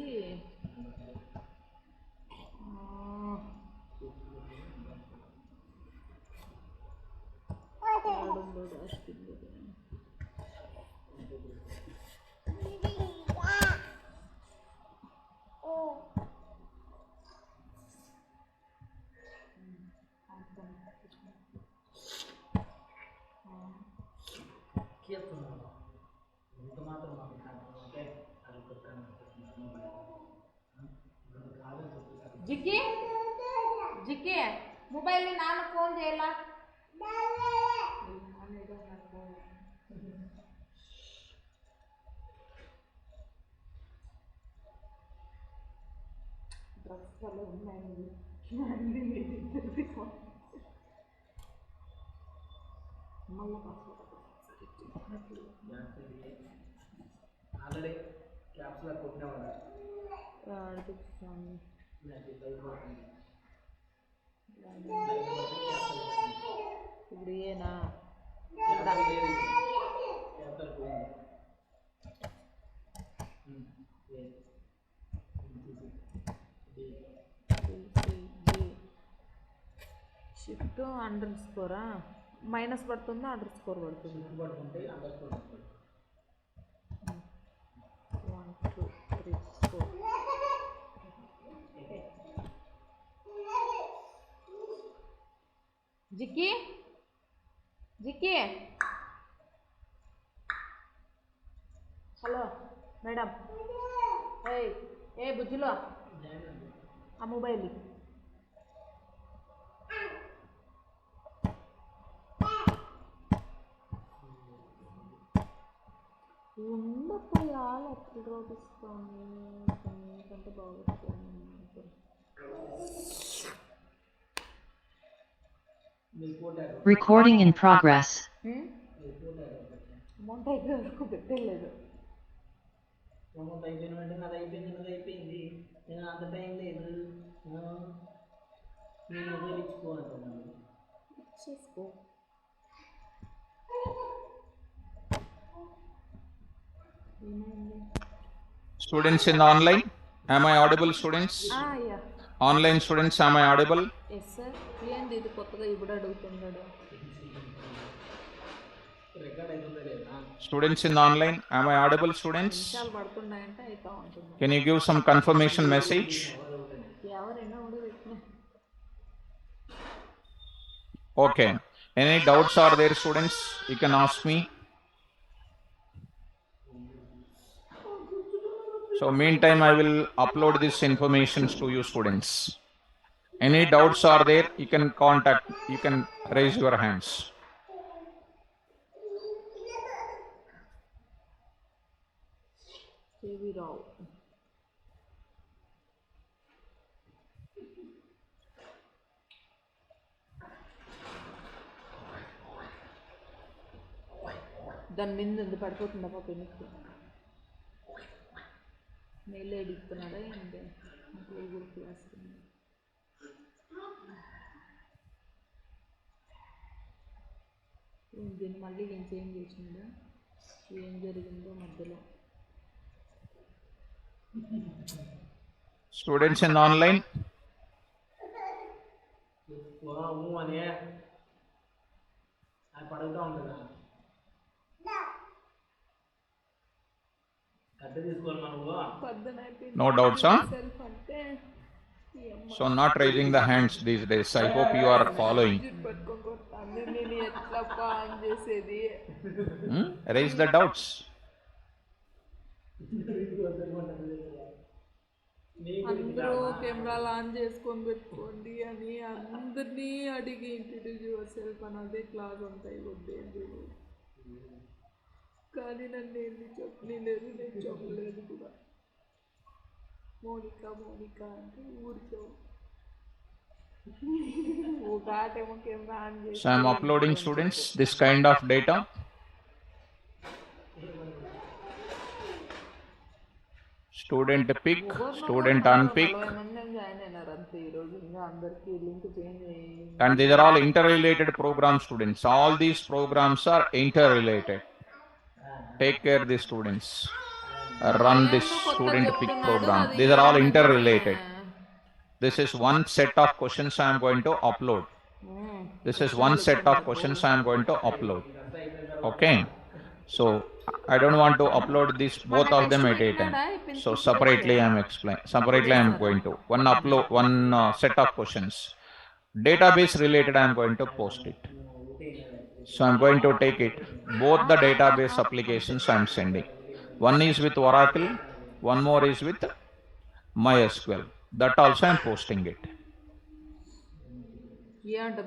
Jikki Jikki mobile నాన్న phone చేయాలా drugs వల్ల ఉన్నాయి మళ్ళీ ఆల్రెడీ క్యాప్స్లో కొట్టినావాడు ఇప్పుడు ఏనా షిఫ్ట్ అండర్ స్కోరా మైనస్ పడుతుందా అండర్ స్కోర్ పడుతుందా పడుకుంటే అండర్ స్కోర్ పడుతుంది. 1 2 3 4 జిక్కి జిక్కి హలో మేడం ఏ బుజ్జులో ఆ మొబైల్ ఉండపయాలు ఎప్పుడు రోపిస్తాను ఎందుకంటే బాగుంటుంది Recording in progress. అమౌంట్ అయిపోయే వరకు పెట్టలేదు అమౌంట్ అయిపోయిన వెంటనే అది అయిపోయింది నేను అంత టైం లేదు నేను మొబైల్ ఇచ్చుకో అంటున్నాను. చేసుకో ఏమైంది Students in the online, am I audible, students? Yeah Online students, am I audible? Yes sir ఏంది ఇది కొత్తగా ఇప్పుడు అడుగుతున్నాడు రికార్డ్ అవుతుందా లేదా? Students in the online, am I audible, students? నిమిషాలు పడుతున్నాయంటే అవుతా ఉంటుంది Can you give some confirmation message? ఎవరైనా కూడా పెట్టినా Okay. Any doubts are there, students? You can ask me. So meantime, I will upload this information to you, students. Any doubts are there? You can contact. You can raise your hands. K V Rao దాని మీద ఎందుకు పడిపోతుందా పాప ఎన్నికి mail ID ఇస్తున్నాడా ఏంటి Google class దీన్ని మళ్ళీ ఏం change చేసిందా ఏం జరిగిందో మధ్యలో Students in online, అని అది పడుగుతూ ఉంటుందా కట్ట తీసుకోవాలి మనము no doubts, huh? So not raising the hands these days. I hope you are following. నేను ఎట్లా ఆన్ చేసేది Raise the doubts. అందరూ కెమెరాలు ఆన్ చేసుకొని పెట్టుకోండి అని అందరినీ అడిగి ఇంట్రడ్యూస్ యువర్ సెల్ఫ్ అని అదే క్లాస్ ఉంటాయి వద్దేంటి కానీ నన్ను ఏంటి చెప్పలేదు నేను చెప్పలేదు కూడా మోనికా అంటే ఊరికే ఒక ఆటేమో కెమెరా ఆన్ చేసి So I am uploading, students, this kind of data. Student pick, student unpick, join అయినారు అంతే ఈరోజు ఇంకా అందరికీ లింక్ చేంజ్ అయ్యి and these are all interrelated programs, students. All these programs are interrelated. Take care, these students. Run this student pick program. These are all interrelated. This is one set of questions I am going to upload. This is one set of questions I am going to upload. Okay. So I don't want to upload these both of them at a time. So separately I am going to one set of questions. Database related I am going to post it. So I am going to take it. Both the database applications I am sending. One is with Oracle, one more is with MySQL. That also I am posting it.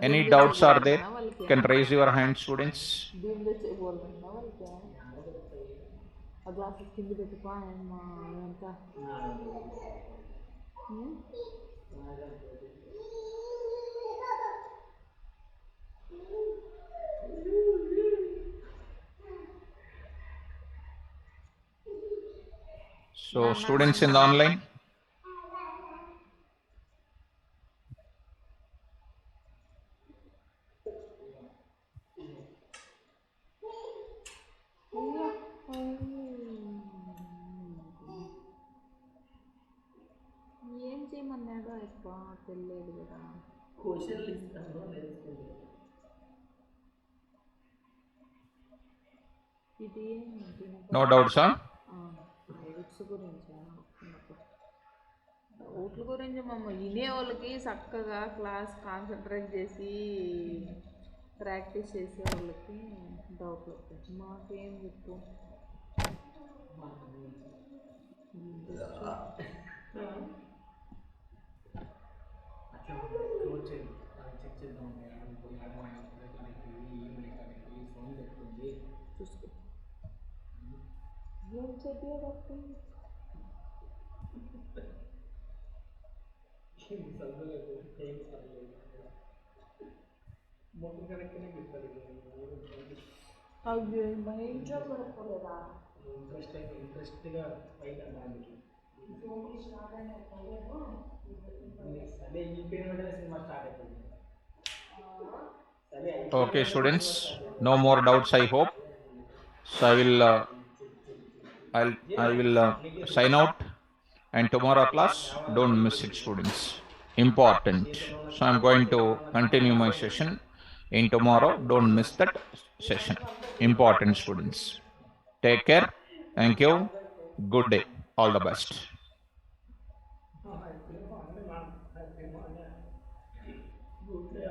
Any doubts are there? You can raise your hand, students. దీనిలో చేయకూడదన్నా వాళ్ళకి ఆ glasses కింద పెట్టుకో అమ్మా ఎంత So students in the online, ఏం చేయమన్నాడు అప్ప తెలియదు కదా క్వశ్చన్లు ఇస్తాను నేర్చుకుంటే. ఇది No doubts, huh? డౌట్స్ గురించి డౌట్ల గురించి వినే వాళ్ళకి చక్కగా క్లాస్ కాన్సన్ట్రేట్ చేసి ప్రాక్టీస్ చేసే వాళ్ళకి డౌట్లు వస్తాయి. మాకేం చెప్పు అట్లా క్లోజ్ చేయండి, చెక్ చేద్దాం. ఈ ఫోన్ పెట్టుకుంది చూసుకో ఏం చదివా బట్టి చదవలేదు, ఏం చదవలేదు. మొక్క కరెక్ట్గానే చెప్తారు. అవి మా ఇంట్లో కొనుక్కోలేదా ఇంట్రెస్ట్గా పైకి అంటాను. అదే ఈ పేరు వెంటనే సినిమా స్టార్ట్ అయిపోయింది. Okay, students, no more doubts, I hope. So I will sign out, and tomorrow class, don't miss it, students. Important. So I'm going to continue my session in tomorrow. Don't miss that session. Important, students. Take care. Thank you. Good day. All the best.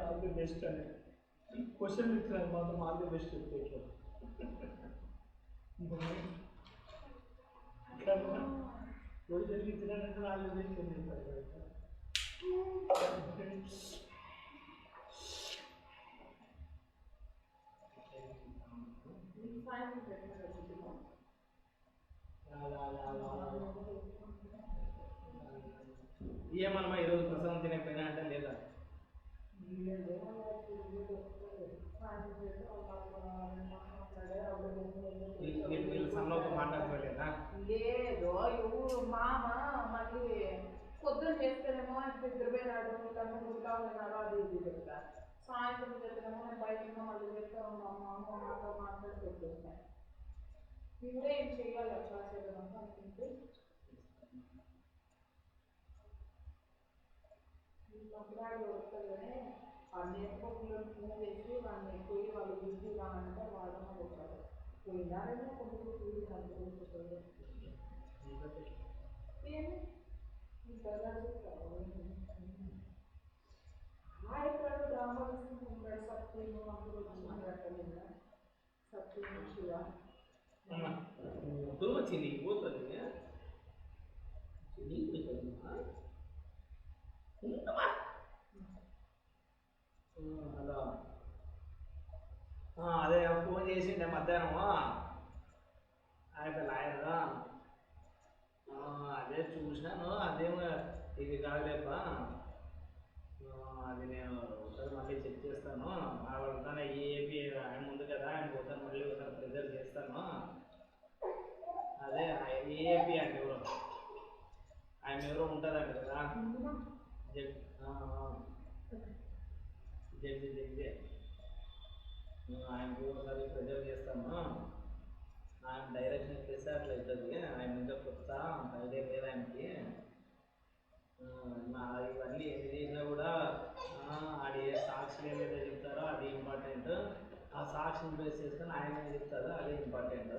All the best అని question ఇచ్చినారు మాత్రం all the best చెప్తే question ఇచ్చినారంటే all the best అని చెప్తారు. ఏమన్నా ఈరోజు ప్రసాదం తినకపోయినా అంటే లేదా వీళ్ళు సన్నతో మాట్లాడుకోలేదా? లేదు ఎవరు మామ మళ్ళీ పొద్దున చేస్తేనేమో నిద్రపోయినాడు గుర్తాడు అది ఇది చెప్తా. సాయంత్రం చేస్తేనేమో నేను బయట మళ్ళీ చెప్తా ఉన్నాము నాతో మాట్లాడి పెట్టేస్తాను. ఇప్పుడే ఏం చేయాలి అట్లా చేయడం అనుకుంటే అప్పుడు వస్తుందని వాడిని ఎక్కువ పిల్లలు ఫోన్ చేసి వాడిని పోయి వాళ్ళు గురించి రానంటే వాడడం పోతారు. పోయినారేమో కొంచెం చూసి ఏమి ఎక్కడ డ్రామా తీసుకుంటాడు సత్యము అప్పుడు వచ్చింది సత్యము శివ వచ్చింది పోతుంది హలో అదే ఫోన్ చేసిండే మధ్యాహ్నము ఆయన అదే చూసినాను. అదేమో ఇది కాదులేప అది నేను ఒకసారి మళ్ళీ చెక్ చేస్తాను. వాళ్ళతోనే ఏపీ ఆయన ఉంది కదా ఆయన ఒకసారి మళ్ళీ ఒకసారి ప్రెజర్ చేస్తాను. అదే ఏపీ అంటే ఎవరో ఆయన ఎవరో ఉంటుందంట కదా జడ్జి ఆయనకి ఒకసారి ప్రెజర్ చేస్తాను. ఆయన డైరెక్షన్ ఇస్తే అట్లా అవుతుంది. ఆయన ఇంకా కొత్త ఐడియా లేదు ఆయనకి. ఇవన్నీ ఎన్ని చేసినా కూడా ఆడి సాక్షులు ఏదైతే చెప్తారో అది ఇంపార్టెంట్. ఆ సాక్షిని బేస్ చేసుకొని ఆయన ఏం చెప్తారో అదే ఇంపార్టెంట్.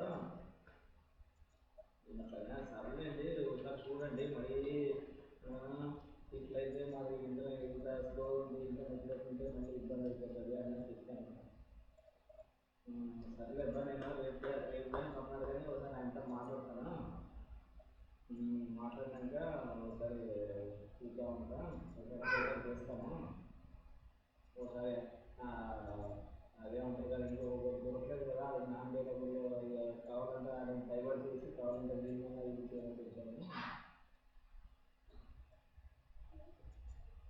సర్లేండి ఒకసారి చూడండి. మరి ఇట్లయితే మరి ఇంత స్లో ఉంది ఇంత నెట్లెట్టుంటే మళ్ళీ ఇబ్బంది అయిపోతుంది అని చెప్తాను. సర్లే నేను రేపు మన్నాడు కానీ ఒకసారి ఆయనతో మాట్లాడతాను. మాట్లాడినాక ఒకసారి చూద్దామంటా ఒకసారి చేస్తాము. ఒకసారి అదేమంటారు కదా ఇంకో దొరకలేదు కదా అది నాన్ అవైలబుల్ కావాలంటే ఆయన డైవర్ట్ చేసి కావాలంటే దీనికన్నా ఇది చేయమని చెప్పాను.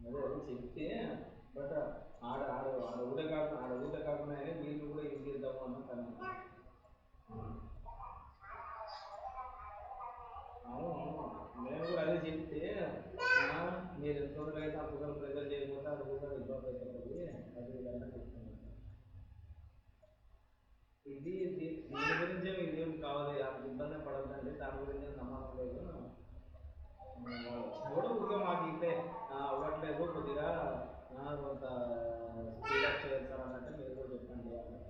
అదే చెప్తే బట్ ఆడ ఊట కాకుండా వీళ్ళు కూడా ఏం చేద్దాము అన్న పని. నేను కూడా అదే చెప్తే మీరు ఎంత తొందరగా అయితే ఆ కుక్కలు ప్రెజర్ చేయకపోతే అది కుక్కలు ఇబ్బంది అయిపోతుంది అది ఇదన్నా చెప్తున్నాను. దీని గురించే ఇదేం కావాలి అంత ఇబ్బంది పడద్దండి. దాని గురించి నమ్మకం లేదు. కూడా ఊరికే మాకు ఇట్లే అవ్వట్లేదు కొద్దిగా కొంత స్పీడప్ చేస్తారు అన్నట్టు మీరు కూడా చెప్పండి అన్నట్టు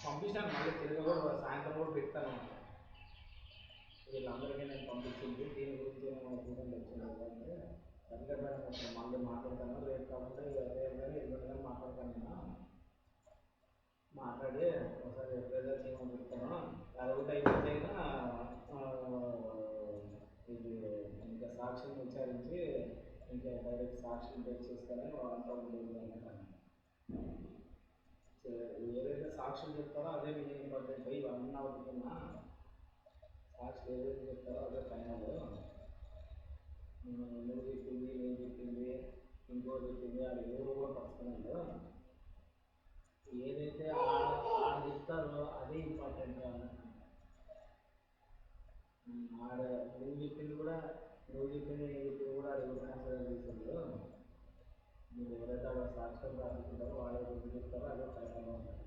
పంపించాను. మళ్ళీ తిరిగి కూడా సాయంత్రం కూడా పెడతాను. వీళ్ళందరికీ నేను పంపించింది దీని గురించి ఏమో స్టూడెంట్ వచ్చింది అంటే సరిగ్గా మేడం ఒకసారి మళ్ళీ మాట్లాడతాను. రేపు కాకుండా రేపు కానీ ఎల్లుండి కానీ మాట్లాడతాను. నేను మాట్లాడి ఒకసారి ప్రెజర్ చేయమని చెప్తాను. అది ఒకటి అయిపోతేనా ఇది ఇంకా సాక్షిని విచారించి ఇంకా డైరెక్ట్ సాక్షిని టెస్ట్ చేసుకొని అంతా ఉండేది అంటాను. ఏదైతే సాక్షులు చెప్తారో అదే మెయిన్ ఇంపార్టెంట్. ఇవన్నీ అవుతున్నా సాక్షులు ఏదైతే చెప్తారో అదే ఫైనల్. నువ్వు చెప్పింది, నేను చెప్పింది, ఇంకో చెప్పింది, అది ఎవరు కూడా పర్సనల్. ఏదైతే ఆడ చెప్తారో అదే ఇంపార్టెంట్ అన్నట్టు. ఆడ నువ్వు చెప్పింది కూడా నేను చెప్పింది కూడా అది ఎవరు కన్సిడర్ చేసిందో మీరు ఎవరైతే ఆడ సాక్షులు రాసుకుంటారో వాళ్ళు ఎవరు చెప్తారో అదే ఫైనల్ అన్నట్టు.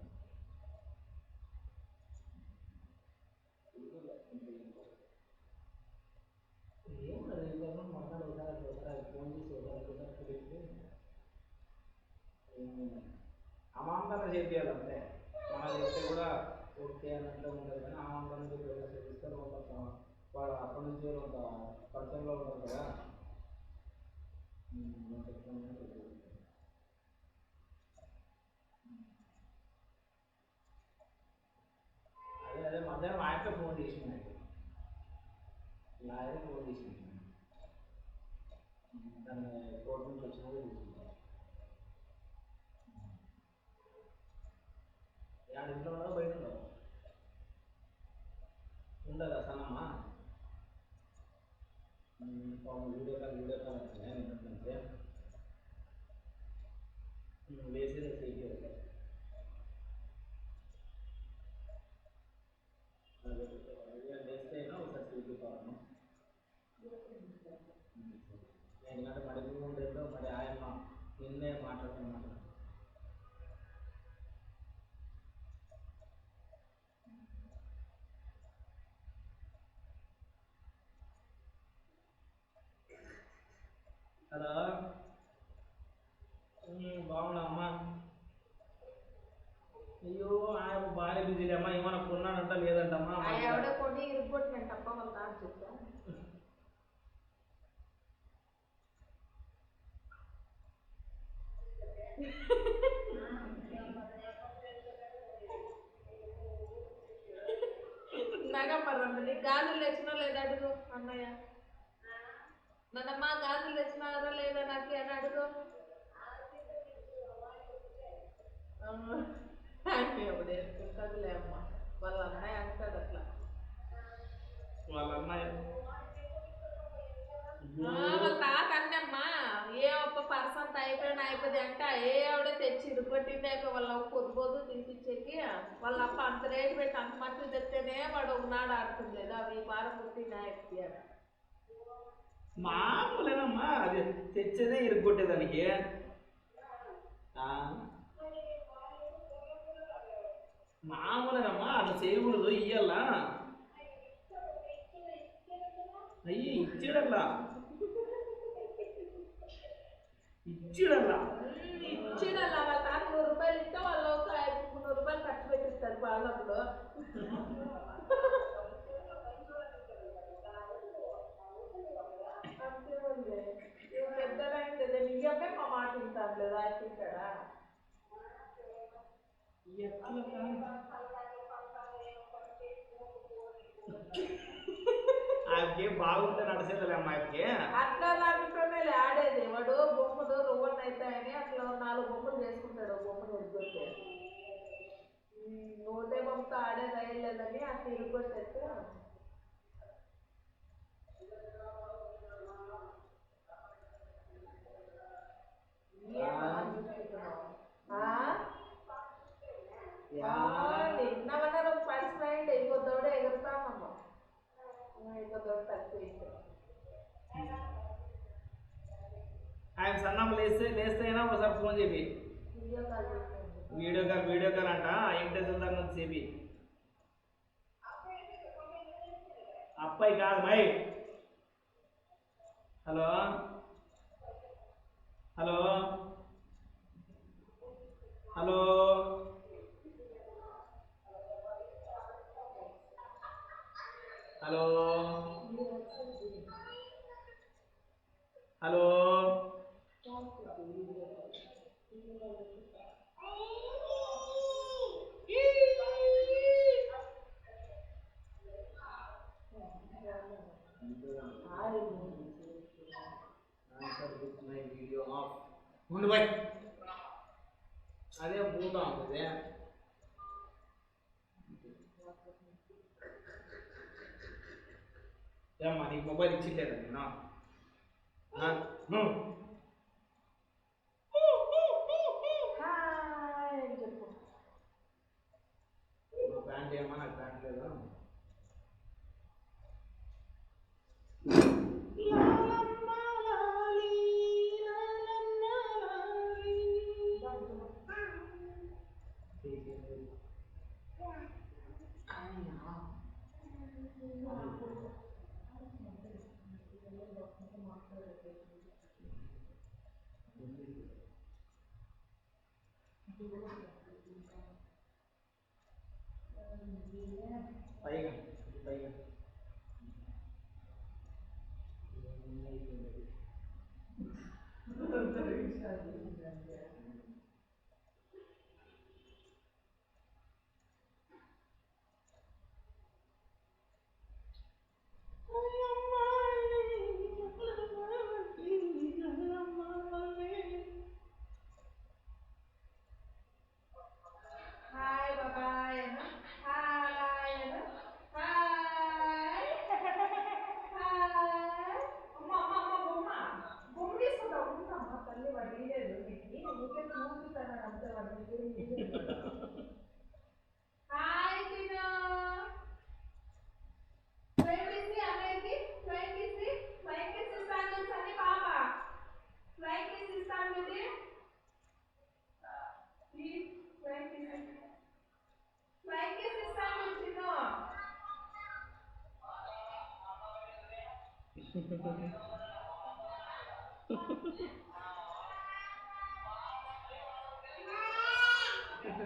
ఏం అది ఇంకొక మాట్లాడి ఒకసారి ఫోన్ చేసి ఒకసారి తెలిస్తే అమాంతంగా చేయాలి అంతే. మనం చెప్తే కూడా ఓకే అన్నట్టు ఉంటుంది కానీ అమాంతంగా చెప్పి చేస్తే వాళ్ళు అప్పటి నుంచి కొంత పరిచయంలో ఉంటారు కదా. అదే మధ్యాహ్నం ఆయనకే ఫోన్ చేసింది. నాకు లాయర్ ఫోన్ చేసింది. దాన్ని కోర్టు నుంచి వచ్చినప్పుడు తీసుకుంటాం. యాడ ఇంట్లో ఉండవు బయట ఉండవు ఉండదా సన్నమ్మా వీడియో కాల్ అంటే ఉన్నట్టుంటే వేసేది సేఫీ అవుతాయి. వేస్తే అయినా ఒకసారి సేఫీ కావాలి. ఎందుకంటే మరి ఉండేదో మరి ఆయన నిన్నే మాట్లాడుతున్నాను. హలో బాగున్నామ్మా. అయ్యో ఆయన భార్య బిజీలే అమ్మా. ఏమన్నా కొన్నాడంట లేదంటమ్మా. ఎవడో కొన్ని ఇరుగొట్టినంట తప్ప వాళ్ళ తాను చెప్తా. నగపర్రండి గాజులు తెచ్చినా లేదా అడుగు అన్నయ్య. నన్నమ్మ గాజులు తెచ్చినారా లేదా నాకు అని అడుగు. ఎప్పుడు వేసుకుంటుందిలే అమ్మ. వాళ్ళ అన్నయ్య అంటాడు అట్లా. వాళ్ళ అన్నయ్య వాళ్ళ తాత అన్నమ్మా ఏ ఒక్క పర్సంట్ అయిపోయింది అంటే ఏ ఆవిడ తెచ్చి ఇరుగొట్టిందాక వాళ్ళ పొద్దు తీసిచ్చేకి వాళ్ళ అప్ప అంత రేటు పెట్టి అంత మట్టుకు తెస్తేనే వాడు ఒకనాడు ఆడుతుంది లేదా అవి వారం పుట్టినాయకి అని. మామూలేనమ్మా అది తెచ్చేదే ఇరుగొట్టేదానికి. మామూలేనమ్మా అది చేయకూడదు. ఇయ్యాలా అయ్యి ఇచ్చాడల్లా వాళ్ళ తాత 100 రూపాయలు ఇస్తే వాళ్ళు ఒక 300 రూపాయలు ఖర్చు పెట్టిస్తారు పాలప్పుడు. అంతే ఉంది. పెద్దదైంది నిజమే మా మాట తింటాను లేదా ఆయన తింటాడా. ఆయనకి బాగుంటే నడిచేదిలే అమ్మాయికి. అట్లా దాంట్లోనే ఆడేది వాడు బొమ్మలు రువ్వన్ అవుతాయని అట్లా 4 బొమ్మలు చేసుకుంటాడు. బొమ్మలు ఎదుగుతే ఒకటే బొమ్మతో ఆడేది అయ్యలేదని అట్లా ఇరుగొట్టేస్తే నిన్నవన్నా ఒక పరిచయం ఇంకొద్దోడే ఎగురుతామమ్మ. ఇంకొద్దోడు తగ్గిపోయింది. ఆయన సన్నమ్మ లేస్తే అయినా ఒకసారి ఫోన్ చెప్పి వీడియో కాల్ అంట వెంకటేశ్వర దగ్గర నుంచి చెప్పి అబ్బాయి కాదు my. Hello hello hello hello hello answer with my video of ఉండు బాయ్ అదే పోతా ఉంటుంది ఏమ్మా నీకు మొబైల్ ఇచ్చిలేదా నేను హాయ్ అని చెప్పు. ప్యాంట్ ఏమన్నా నాకు ప్యాంట్ లేదా పైగా పైగా హాయ్ బాబాయ్ అను. హాయ్ అను. Hi hi. అమ్మ అమ్మ అమ్మ బొమ్మ బొమ్మ తీసుకుంటా ఉందమ్మ తల్లి వాడు ఇయ్యలేదు నీకు ఊరికే చూపిస్తాను అంతే వాడు. హాయ్ తిను. ఫ్లైట్ తీసి అన్నయ్యకి ఫ్లైట్ తీసి ఫ్లైట్ తీసి ఇస్తాను సన్ని పాప ఫ్లైట్ తీసి ఇస్తాను ఇది ప్లీజ్ ఫ్లైట్ తీసి ఫ్లైట్ తీసి ఇస్తాను చిన్ను.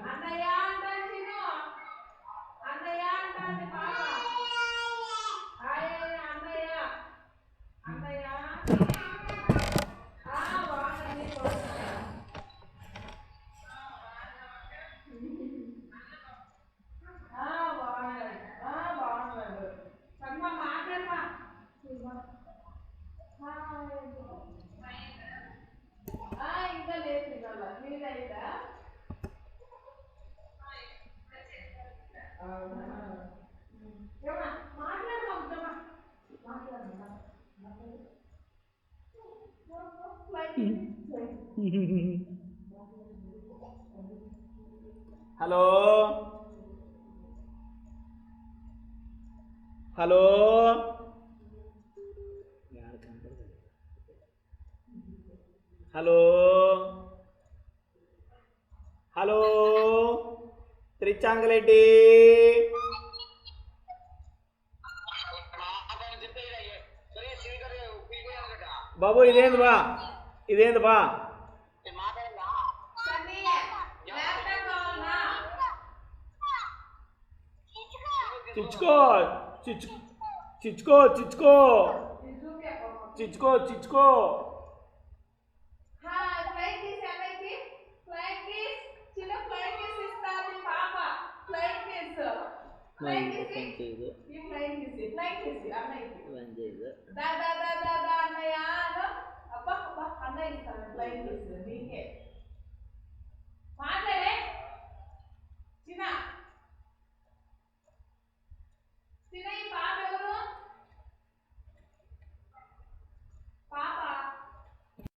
అన్నయ్య అంటాను చిన్ను. అన్నయ్య అంటాను పాప. హాయ్ అన్నయ్య అన్నయ్య. బాగుంది బాగున్నాడు. అమ్మ మాట్లాడమా. ఇంకా లేదు తినాల మీరు అయితే మాట్లాడమా మాట్లాడమా హలో హలో హలో హలో త్రిచాంగలెడ్డి బాబు ఇదేంది బా ఇదేంది బా సన్నీ ల్యాప్టాప్ కావాలనా. చిచ్చుకో చిచ్చుకో చిచ్చుకో చిచ్చుకో చిచ్చుకో హాయ్ ఫ్లైట్ తీసి అన్నయ్యకి ఫ్లైట్ తీసి చిన్న ఫ్లైట్ తీసి ఇస్తాను పాప. ఫ్లైట్ తీసి ఫ్లైట్ తీసి ఈ ఫ్లైట్ తీసి అన్నయ్యకి దా దా దా దా దా అన్నయ్య అబ్బా అబ్బా అన్నయ్య ఇస్తాను ఫ్లైట్ తీసి నీకే.